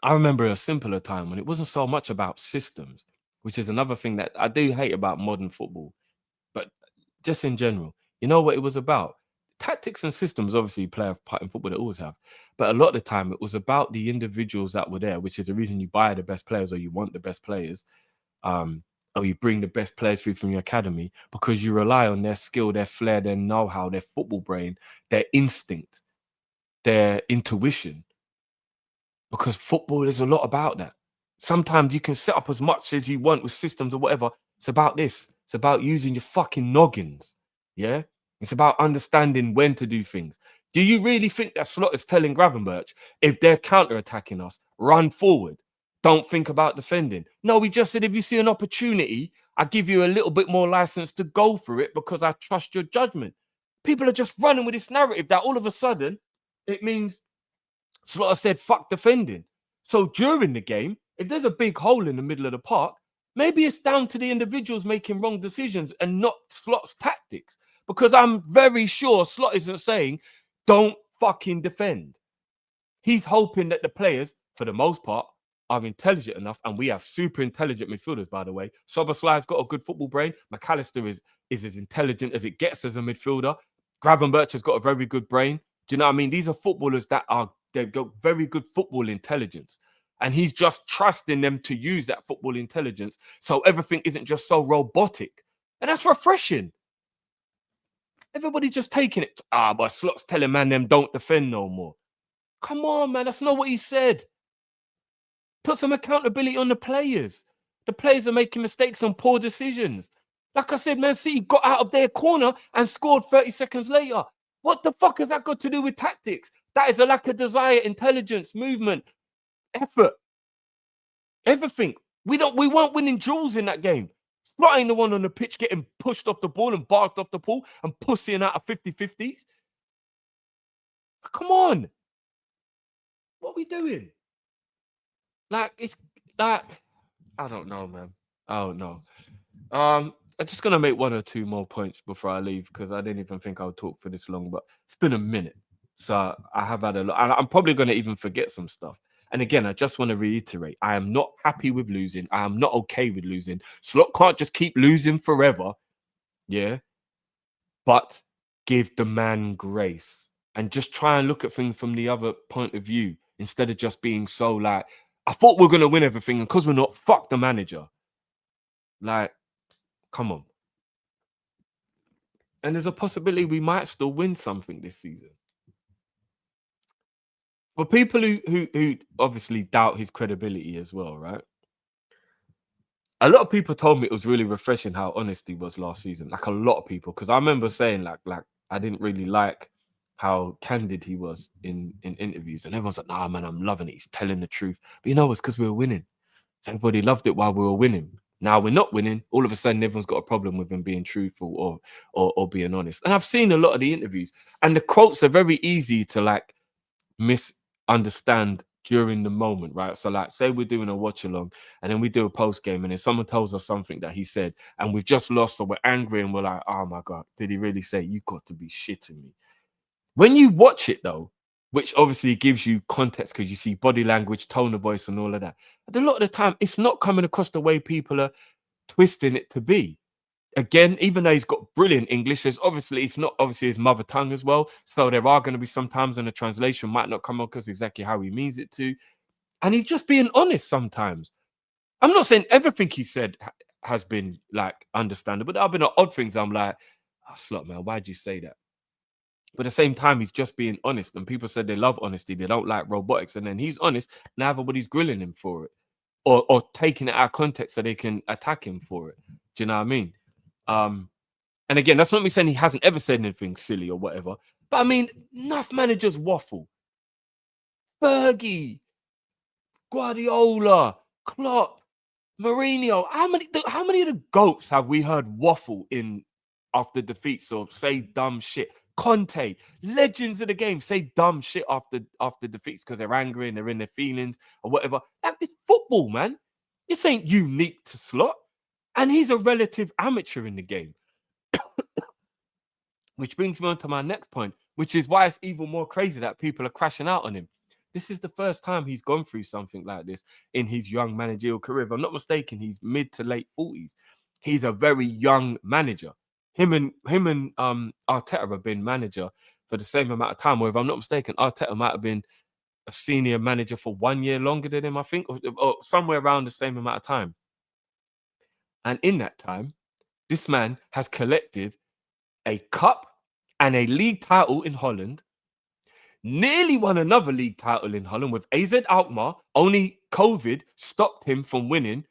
I remember a simpler time when it wasn't so much about systems, which is another thing that I do hate about modern football, but just in general, you know what it was about? Tactics and systems obviously play a part in football, they always have. But a lot of the time it was about the individuals that were there, which is the reason you buy the best players or you want the best players, or you bring the best players through from your academy, because you rely on their skill, their flair, their know-how, their football brain, their instinct, their intuition. Because football is a lot about that. Sometimes you can set up as much as you want with systems or whatever. It's about this. It's about using your fucking noggins. Yeah? It's about understanding when to do things. Do you really think that Slot is telling Gravenberch, if they're counter-attacking us, run forward? Don't think about defending. No, we just said if you see an opportunity, I give you a little bit more license to go for it because I trust your judgment. People are just running with this narrative that all of a sudden it means Slaughter said, fuck defending. So during the game, if there's a big hole in the middle of the park, maybe it's down to the individuals making wrong decisions and not Slot's tactics. Because I'm very sure Slot isn't saying, don't fucking defend. He's hoping that the players, for the most part, are intelligent enough, and we have super intelligent midfielders, by the way. Soberslai's got a good football brain. McAllister is as intelligent as it gets as a midfielder. Gravenberch has got a very good brain. Do you know what I mean? These are footballers they've got very good football intelligence. And he's just trusting them to use that football intelligence so everything isn't just so robotic. And that's refreshing. Everybody's just taking it. But Slot's telling man them don't defend no more. Come on, man. That's not what he said. Put some accountability on the players. The players are making mistakes and poor decisions. Like I said, Man City got out of their corner and scored 30 seconds later. What the fuck has that got to do with tactics? That is a lack of desire, intelligence, movement, effort, everything. We weren't winning duels in that game. Slot ain't the one on the pitch getting pushed off the ball and barked off the pool and pussying out of 50-50s. Come on. What are we doing? Like, it's like, I don't know, man. I don't know. I'm just gonna make one or two more points before I leave, because I didn't even think I would talk for this long, but it's been a minute. So I have had a lot. I'm probably gonna even forget some stuff. And again, I just want to reiterate, I am not happy with losing. I am not okay with losing. Slot can't just keep losing forever. Yeah. But give the man grace and just try and look at things from the other point of view, instead of just being so like, I thought we are going to win everything, and because we're not, fuck the manager. Like, come on. And there's a possibility we might still win something this season. For people who obviously doubt his credibility as well, right? A lot of people told me it was really refreshing how honest he was last season. Like, a lot of people, because I remember saying like I didn't really like how candid he was in interviews, and everyone's like, nah, man, I'm loving it. He's telling the truth. But you know, it's because we were winning. So everybody loved it while we were winning. Now we're not winning. All of a sudden, everyone's got a problem with him being truthful or being honest. And I've seen a lot of the interviews, and the quotes are very easy to like misunderstand during the moment, right? So like, say we're doing a watch along and then we do a post game and then someone tells us something that he said and we've just lost, so we're angry and we're like, oh my God, did he really say? You got to be shitting me. When you watch it though, which obviously gives you context because you see body language, tone of voice and all of that, but a lot of the time it's not coming across the way people are twisting it to be. Again, even though he's got brilliant English, there's obviously, it's not obviously his mother tongue as well. So there are going to be some times when the translation might not come across exactly how he means it to. And he's just being honest sometimes. I'm not saying everything he said has been like understandable. There have been odd things I'm like, oh, slot man, why'd you say that? But at the same time, he's just being honest. And people said they love honesty. They don't like robotics. And then he's honest. Now everybody's grilling him for it or taking it out of context so they can attack him for it. Do you know what I mean? And again, that's not me saying he hasn't ever said anything silly or whatever. But I mean, enough managers waffle. Fergie, Guardiola, Klopp, Mourinho. How many of the goats have we heard waffle in after defeats or say dumb shit? Conte, legends of the game, say dumb shit after defeats because they're angry and they're in their feelings or whatever. Like, it's football, man. This ain't unique to Slot. And he's a relative amateur in the game. Which brings me on to my next point, which is why it's even more crazy that people are crashing out on him. This is the first time he's gone through something like this in his young managerial career. If I'm not mistaken, he's mid to late 40s. He's a very young manager. Him and Arteta have been manager for the same amount of time. Or if I'm not mistaken, Arteta might have been a senior manager for 1 year longer than him, I think, or somewhere around the same amount of time. And in that time, this man has collected a cup and a league title in Holland, nearly won another league title in Holland with AZ Alkmaar. Only COVID stopped him from winning.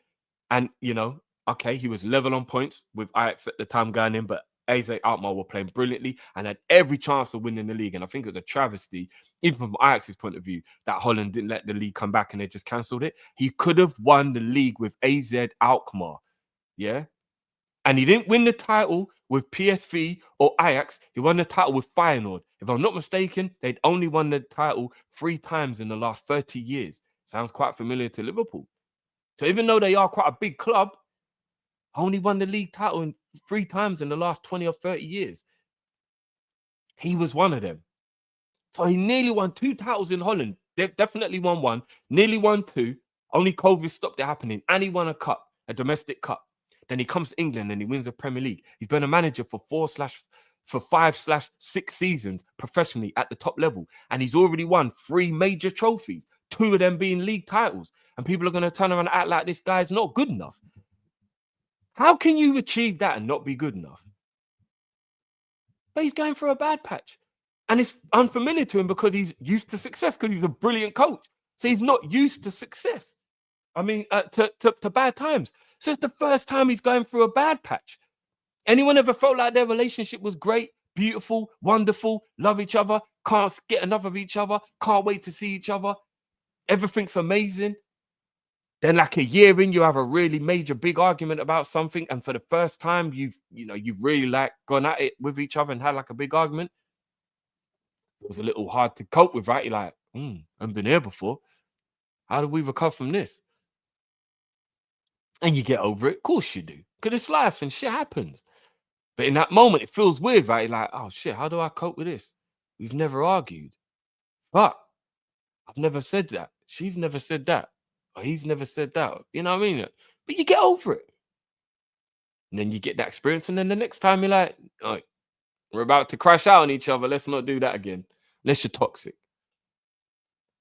And, you know, okay, he was level on points with Ajax at the time going in, but AZ Alkmaar were playing brilliantly and had every chance of winning the league. And I think it was a travesty, even from Ajax's point of view, that Holland didn't let the league come back and they just cancelled it. He could have won the league with AZ Alkmaar. Yeah. And he didn't win the title with PSV or Ajax. He won the title with Feyenoord. If I'm not mistaken, they'd only won the title 3 times in the last 30 years. Sounds quite familiar to Liverpool. So even though they are quite a big club, only won the league title 3 times in the last 20 or 30 years. He was one of them. So he nearly won 2 titles in Holland. They definitely won 1, nearly won 2. Only COVID stopped it happening. And he won a cup, a domestic cup. Then he comes to England and he wins the Premier League. He's been a manager for 5/6 seasons professionally at the top level. And he's already won 3 major trophies, 2 of them being league titles. And people are going to turn around and act like this guy's not good enough. How can you achieve that and not be good enough? But he's going through a bad patch. And it's unfamiliar to him because he's used to success, because he's a brilliant coach. So he's not used to success. I mean, to bad times. So it's the first time he's going through a bad patch. Anyone ever felt like their relationship was great, beautiful, wonderful, love each other, can't get enough of each other, can't wait to see each other, everything's amazing? Then like a year in, you have a really major big argument about something, and for the first time you've really like gone at it with each other and had like a big argument. It was a little hard to cope with, right? You're like, I haven't been here before. How do we recover from this? And you get over it. Of course you do. Because it's life and shit happens. But in that moment, it feels weird, right? You're like, oh shit, how do I cope with this? We've never argued. But I've never said that. She's never said that. Or he's never said that. You know what I mean? But you get over it. And then you get that experience. And then the next time you're like, all right, we're about to crash out on each other. Let's not do that again. Unless you're toxic.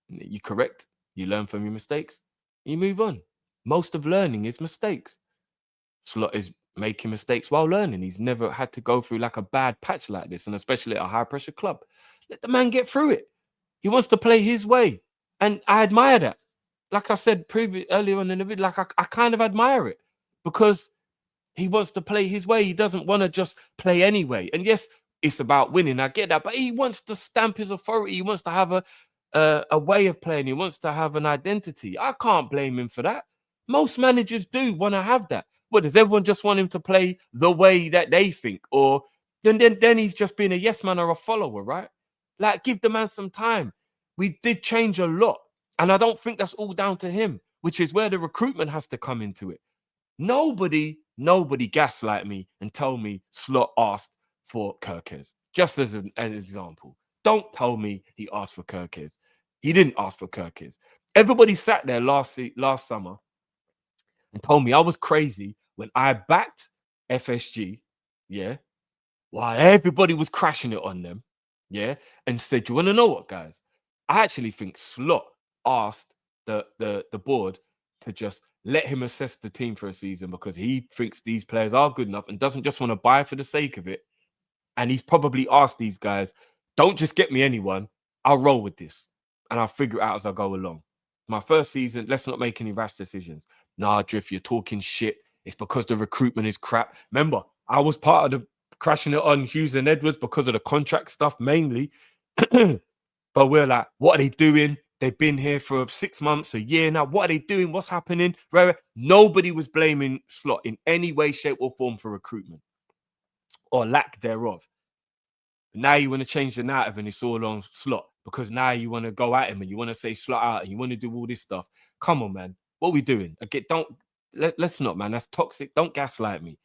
You correct. You learn from your mistakes. You move on. Most of learning is mistakes. Slot is making mistakes while learning. He's never had to go through like a bad patch like this, and especially at a high pressure club. Let the man get through it. He wants to play his way. And I admire that. Like I said earlier on in the video, like I kind of admire it because he wants to play his way. He doesn't want to just play anyway. And yes, it's about winning. I get that. But he wants to stamp his authority. He wants to have a way of playing. He wants to have an identity. I can't blame him for that. Most managers do want to have that. What, does everyone just want him to play the way that they think? Or then he's just being a yes man or a follower, right? Like, give the man some time. We did change a lot. And I don't think that's all down to him, which is where the recruitment has to come into it. Nobody gaslight me and tell me Slot asked for Kirkes. Just as an example. Don't tell me he asked for Kirkes. He didn't ask for Kirkes. Everybody sat there last summer and told me I was crazy when I backed FSG, yeah, while everybody was crashing it on them, yeah, and said, "You want to know what, guys? I actually think Slot asked the board to just let him assess the team for a season because he thinks these players are good enough and doesn't just want to buy for the sake of it. And he's probably asked these guys, don't just get me anyone. I'll roll with this and I'll figure it out as I go along. My first season, let's not make any rash decisions. Nah, Drift, you're talking shit. It's because the recruitment is crap. Remember, I was part of the crashing it on Hughes and Edwards because of the contract stuff mainly. But we're like, what are they doing? They've been here for 6 months, a year now. What are they doing? What's happening? Right? Nobody was blaming Slot in any way, shape, or form for recruitment or lack thereof. Now you want to change the narrative and it's all on Slot because now you want to go at him and you want to say Slot out and you want to do all this stuff. Come on, man. What are we doing? Again, let's not, man. That's toxic. Don't gaslight me.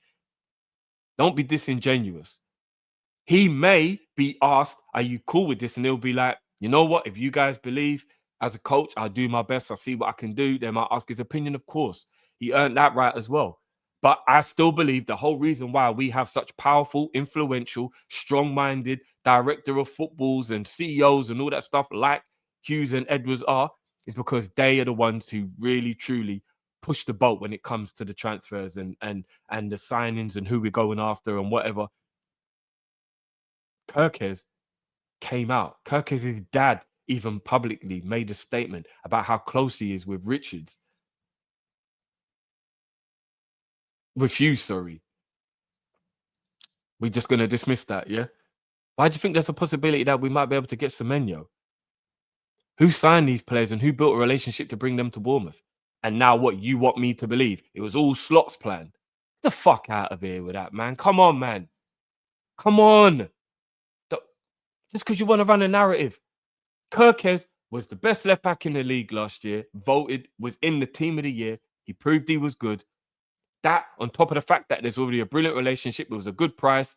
Don't be disingenuous. He may be asked, are you cool with this? And he'll be like, you know what? If you guys believe as a coach, I'll do my best. I'll see what I can do. They might ask his opinion, of course. He earned that right as well. But I still believe the whole reason why we have such powerful, influential, strong-minded director of footballs and CEOs and all that stuff like Hughes and Edwards are is because they are the ones who really, truly push the boat when it comes to the transfers and the signings and who we're going after and whatever. Kirkes came out. Kirkes' dad even publicly made a statement about how close he is with Richards. With you, sorry. We're just going to dismiss that, yeah? Why do you think there's a possibility that we might be able to get Semenyo? Who signed these players and who built a relationship to bring them to Bournemouth? And now what you want me to believe? It was all Slot's plan. Get the fuck out of here with that, man. Come on, man. Come on. Just because you want to run a narrative. Kirkes was the best left back in the league last year, voted, was in the team of the year. He proved he was good. That, on top of the fact that there's already a brilliant relationship, it was a good price.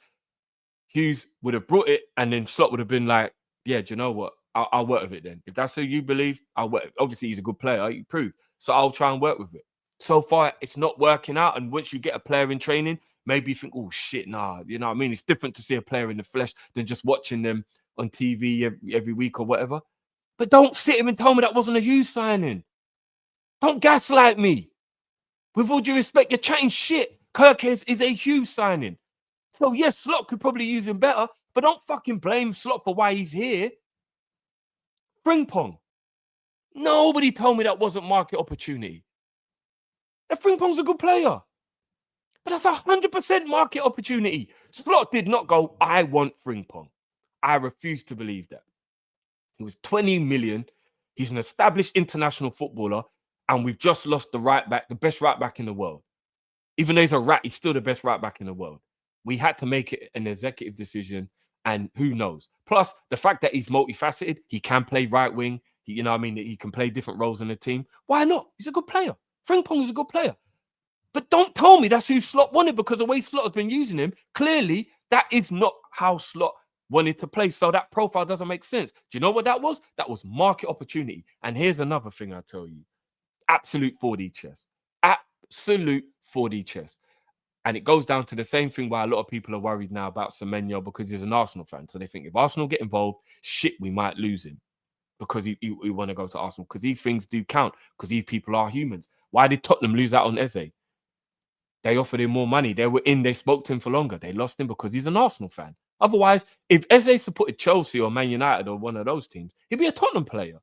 Hughes would have brought it, and then Slot would have been like, yeah, do you know what? I'll work with it then. If that's who you believe, I'll work. Obviously, he's a good player. He proved. So I'll try and work with it. So far, it's not working out. And once you get a player in training, maybe you think, oh, shit, nah. You know what I mean? It's different to see a player in the flesh than just watching them on TV every week or whatever. But don't sit him and tell me that wasn't a Hughes signing. Don't gaslight me. With all due respect, you're chatting shit. Kirkes is a Hughes signing. So, yes, Slot could probably use him better, but don't fucking blame Slot for why he's here. Frimpong. Nobody told me that wasn't market opportunity. That Frimpong's a good player. But that's 100% market opportunity. Slot did not go, I want Frimpong. I refuse to believe that. He was 20 million. He's an established international footballer, and we've just lost the right back, the best right back in the world. Even though he's a rat, he's still the best right back in the world. We had to make it an executive decision, and who knows? Plus, the fact that he's multifaceted, he can play right wing. You know what I mean? He can play different roles in the team. Why not? He's a good player. Frimpong is a good player. But don't tell me that's who Slot wanted, because the way Slot has been using him, clearly that is not how Slot wanted to play. So that profile doesn't make sense. Do you know what that was? That was market opportunity. And here's another thing I tell you. Absolute 4D chess. Absolute 4D chess. And it goes down to the same thing why a lot of people are worried now about Semenyo, because he's an Arsenal fan. So they think if Arsenal get involved, shit, we might lose him because he want to go to Arsenal, because these things do count, because these people are humans. Why did Tottenham lose out on Eze? They offered him more money. They spoke to him for longer. They lost him because he's an Arsenal fan. Otherwise, if Eze supported Chelsea or Man United or one of those teams, he'd be a Tottenham player.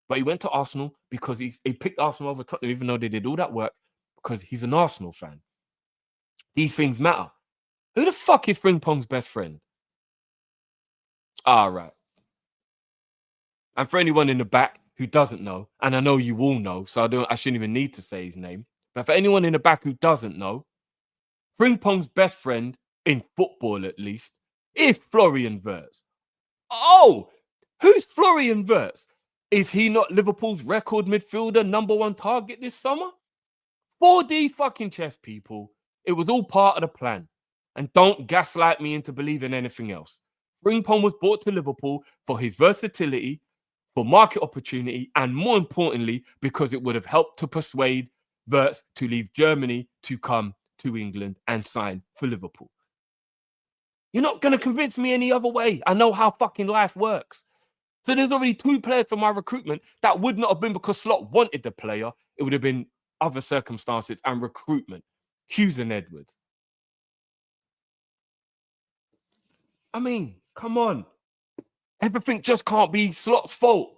But he went to Arsenal because he picked Arsenal over Tottenham, even though they did all that work, because he's an Arsenal fan. These things matter. Who the fuck is Frimpong's best friend? All right. And for anyone in the back who doesn't know, and I know you all know, so I shouldn't even need to say his name. But for anyone in the back who doesn't know, Frimpong's best friend, in football at least, is Florian Wirtz. Oh, who's Florian Wirtz? Is he not Liverpool's record midfielder, #1 target this summer? 4D fucking chess, people. It was all part of the plan. And don't gaslight me into believing anything else. Frimpong was brought to Liverpool for his versatility, for market opportunity, and more importantly, because it would have helped to persuade Wirtz to leave Germany to come to England and sign for Liverpool. You're not going to convince me any other way. I know how fucking life works. So there's already 2 players for my recruitment that would not have been because Slot wanted the player. It would have been other circumstances and recruitment. Hughes and Edwards. I mean, come on. Everything just can't be Slot's fault.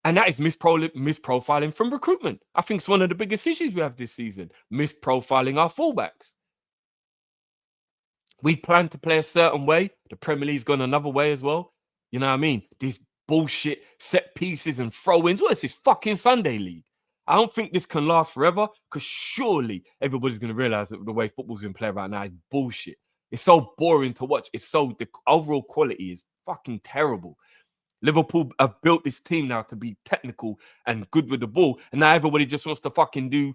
And that is misprofiling from recruitment. I think it's one of the biggest issues we have this season. Misprofiling our fullbacks. We plan to play a certain way. The Premier League's gone another way as well. You know what I mean? These bullshit set pieces and throw-ins. What is this fucking Sunday league? I don't think this can last forever because surely everybody's going to realize that the way football's been played right now is bullshit. It's so boring to watch. The overall quality is fucking terrible. Liverpool have built this team now to be technical and good with the ball. And now everybody just wants to fucking do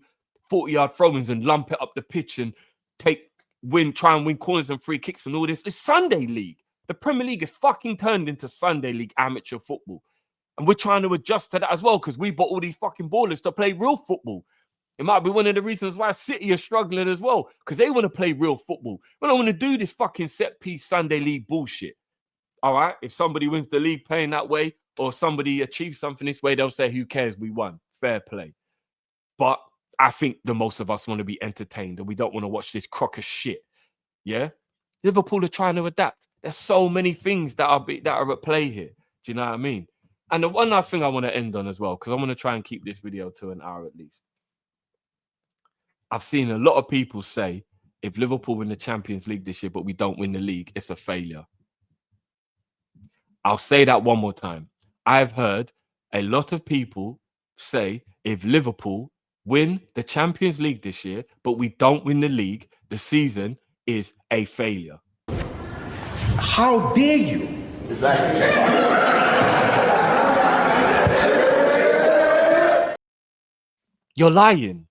40-yard throw-ins and lump it up the pitch and try and win corners and free kicks and all this. It's Sunday league. The Premier League is fucking turned into Sunday league amateur football. And we're trying to adjust to that as well because we bought all these fucking ballers to play real football. It might be one of the reasons why City are struggling as well because they want to play real football. We don't want to do this fucking set piece Sunday league bullshit. All right? If somebody wins the league playing that way or somebody achieves something this way, they'll say, who cares? We won. Fair play. But I think the most of us want to be entertained and we don't want to watch this crock of shit. Yeah? Liverpool are trying to adapt. There's so many things that are at play here. Do you know what I mean? And the one last thing I want to end on as well, because I want to try and keep this video to an hour at least. I've seen a lot of people say, if Liverpool win the Champions League this year, but we don't win the league, it's a failure. I'll say that one more time. I've heard a lot of people say, if Liverpool win the Champions League this year, but we don't win the league, the season is a failure. How dare you? Exactly. You're lying.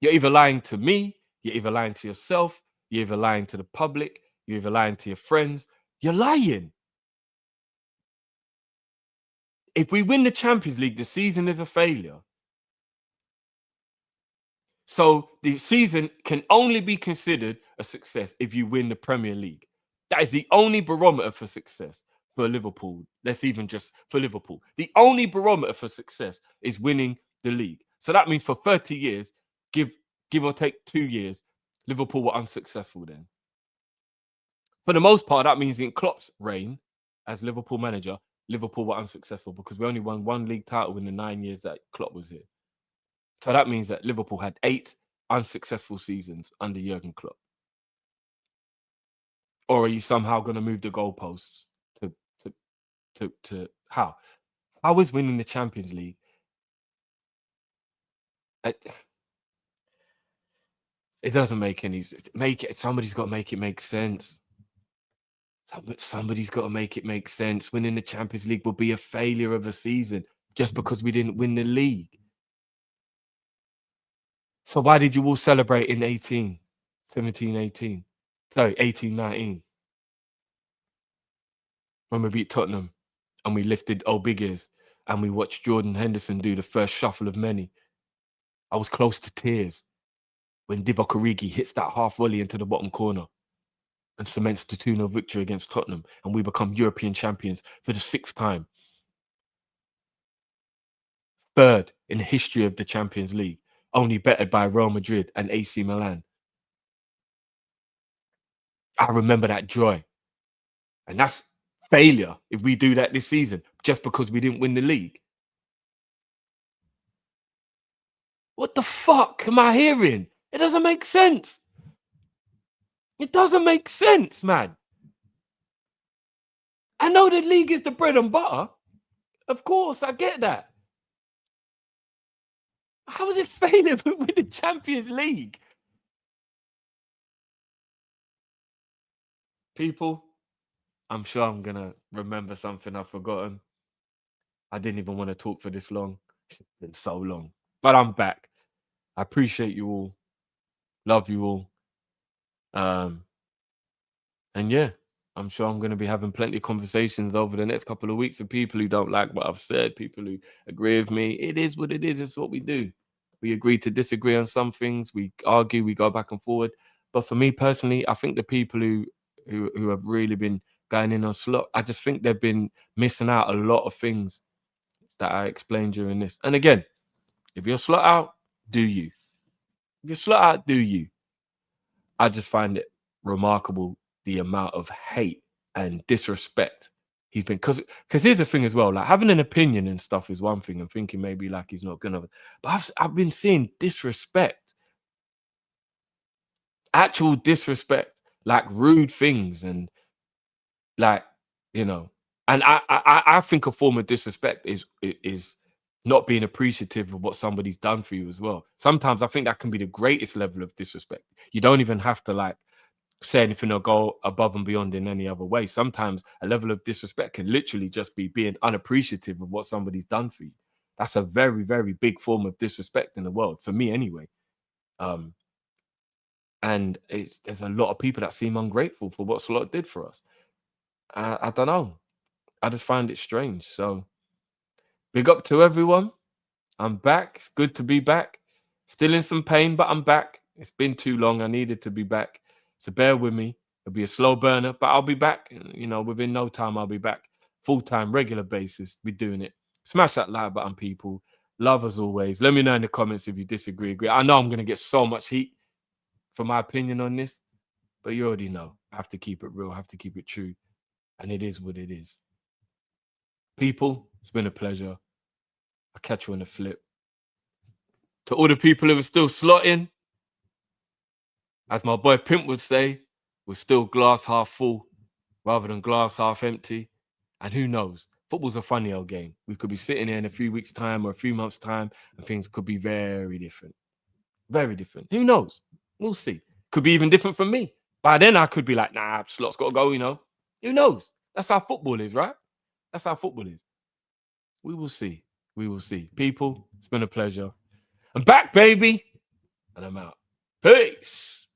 You're either lying to me, you're either lying to yourself, you're either lying to the public, you're either lying to your friends. You're lying. If we win the Champions League, the season is a failure. So the season can only be considered a success if you win the Premier League. That is the only barometer for success for Liverpool. Let's even just for Liverpool. The only barometer for success is winning the league. So that means for 30 years, give or take 2 years, Liverpool were unsuccessful then. For the most part, that means in Klopp's reign as Liverpool manager, Liverpool were unsuccessful because we only won 1 league title in the 9 years that Klopp was here. So that means that Liverpool had 8 unsuccessful seasons under Jurgen Klopp. Or are you somehow going to move the goalposts to how? How is winning the Champions League? It doesn't make any. Somebody's got to make it make sense. Somebody's got to make it make sense. Winning the Champions League will be a failure of a season just because we didn't win the league. So why did you all celebrate in 17, 18? Sorry, 18, 19. When we beat Tottenham and we lifted old big ears and we watched Jordan Henderson do the first shuffle of many. I was close to tears when Divock Origi hits that half volley into the bottom corner and cements the 2-0 victory against Tottenham, and we become European champions for the 6th time. 3rd in the history of the Champions League, only bettered by Real Madrid and AC Milan. I remember that joy. And that's failure if we do that this season, just because we didn't win the league. What the fuck am I hearing? It doesn't make sense. It doesn't make sense, man. I know the league is the bread and butter. Of course, I get that. How is it failure if we win the Champions League? People, I'm sure I'm gonna remember something I've forgotten. I didn't even want to talk for this long. It's been so long. But I'm back. I appreciate you all. Love you all. And yeah, I'm sure I'm going to be having plenty of conversations over the next couple of weeks with people who don't like what I've said, people who agree with me. It is what it is. It's what we do. We agree to disagree on some things. We argue. We go back and forward. But for me personally, I think the people who have really been going in on slot, I just think they've been missing out a lot of things that I explained during this. And again, if you're slot out, do you? If you're slot out, do you? I just find it remarkable the amount of hate and disrespect he's been, because here's the thing as well, like having an opinion and stuff is one thing and thinking maybe like he's not gonna, but I've been seeing disrespect, actual disrespect, like rude things and like, you know, and I think a form of disrespect is not being appreciative of what somebody's done for you as well. Sometimes I think that can be the greatest level of disrespect. You don't even have to like say anything or go above and beyond in any other way. Sometimes a level of disrespect can literally just be being unappreciative of what somebody's done for you. That's a very, very big form of disrespect in the world, for me anyway. And there's a lot of people that seem ungrateful for what Slot did for us. I don't know. I just find it strange. So big up to everyone. I'm back. It's good to be back. Still in some pain, but I'm back. It's been too long. I needed to be back. So bear with me. It'll be a slow burner, but I'll be back. You know, within no time, I'll be back. Full-time, regular basis. We're doing it. Smash that like button, people. Love as always. Let me know in the comments if you disagree, agree. I know I'm going to get so much heat for my opinion on this, but you already know. I have to keep it real. I have to keep it true. And it is what it is. People, it's been a pleasure. I'll catch you on the flip. To all the people who are still slotting, as my boy Pimp would say, we're still glass half full rather than glass half empty. And who knows? Football's a funny old game. We could be sitting here in a few weeks' time or a few months' time and things could be very different. Very different. Who knows? We'll see. Could be even different from me. By then I could be like, nah, Slot's got to go, you know. Who knows? That's how football is, right? That's how football is. We will see. We will see. People, it's been a pleasure. I'm back, baby. And I'm out. Peace.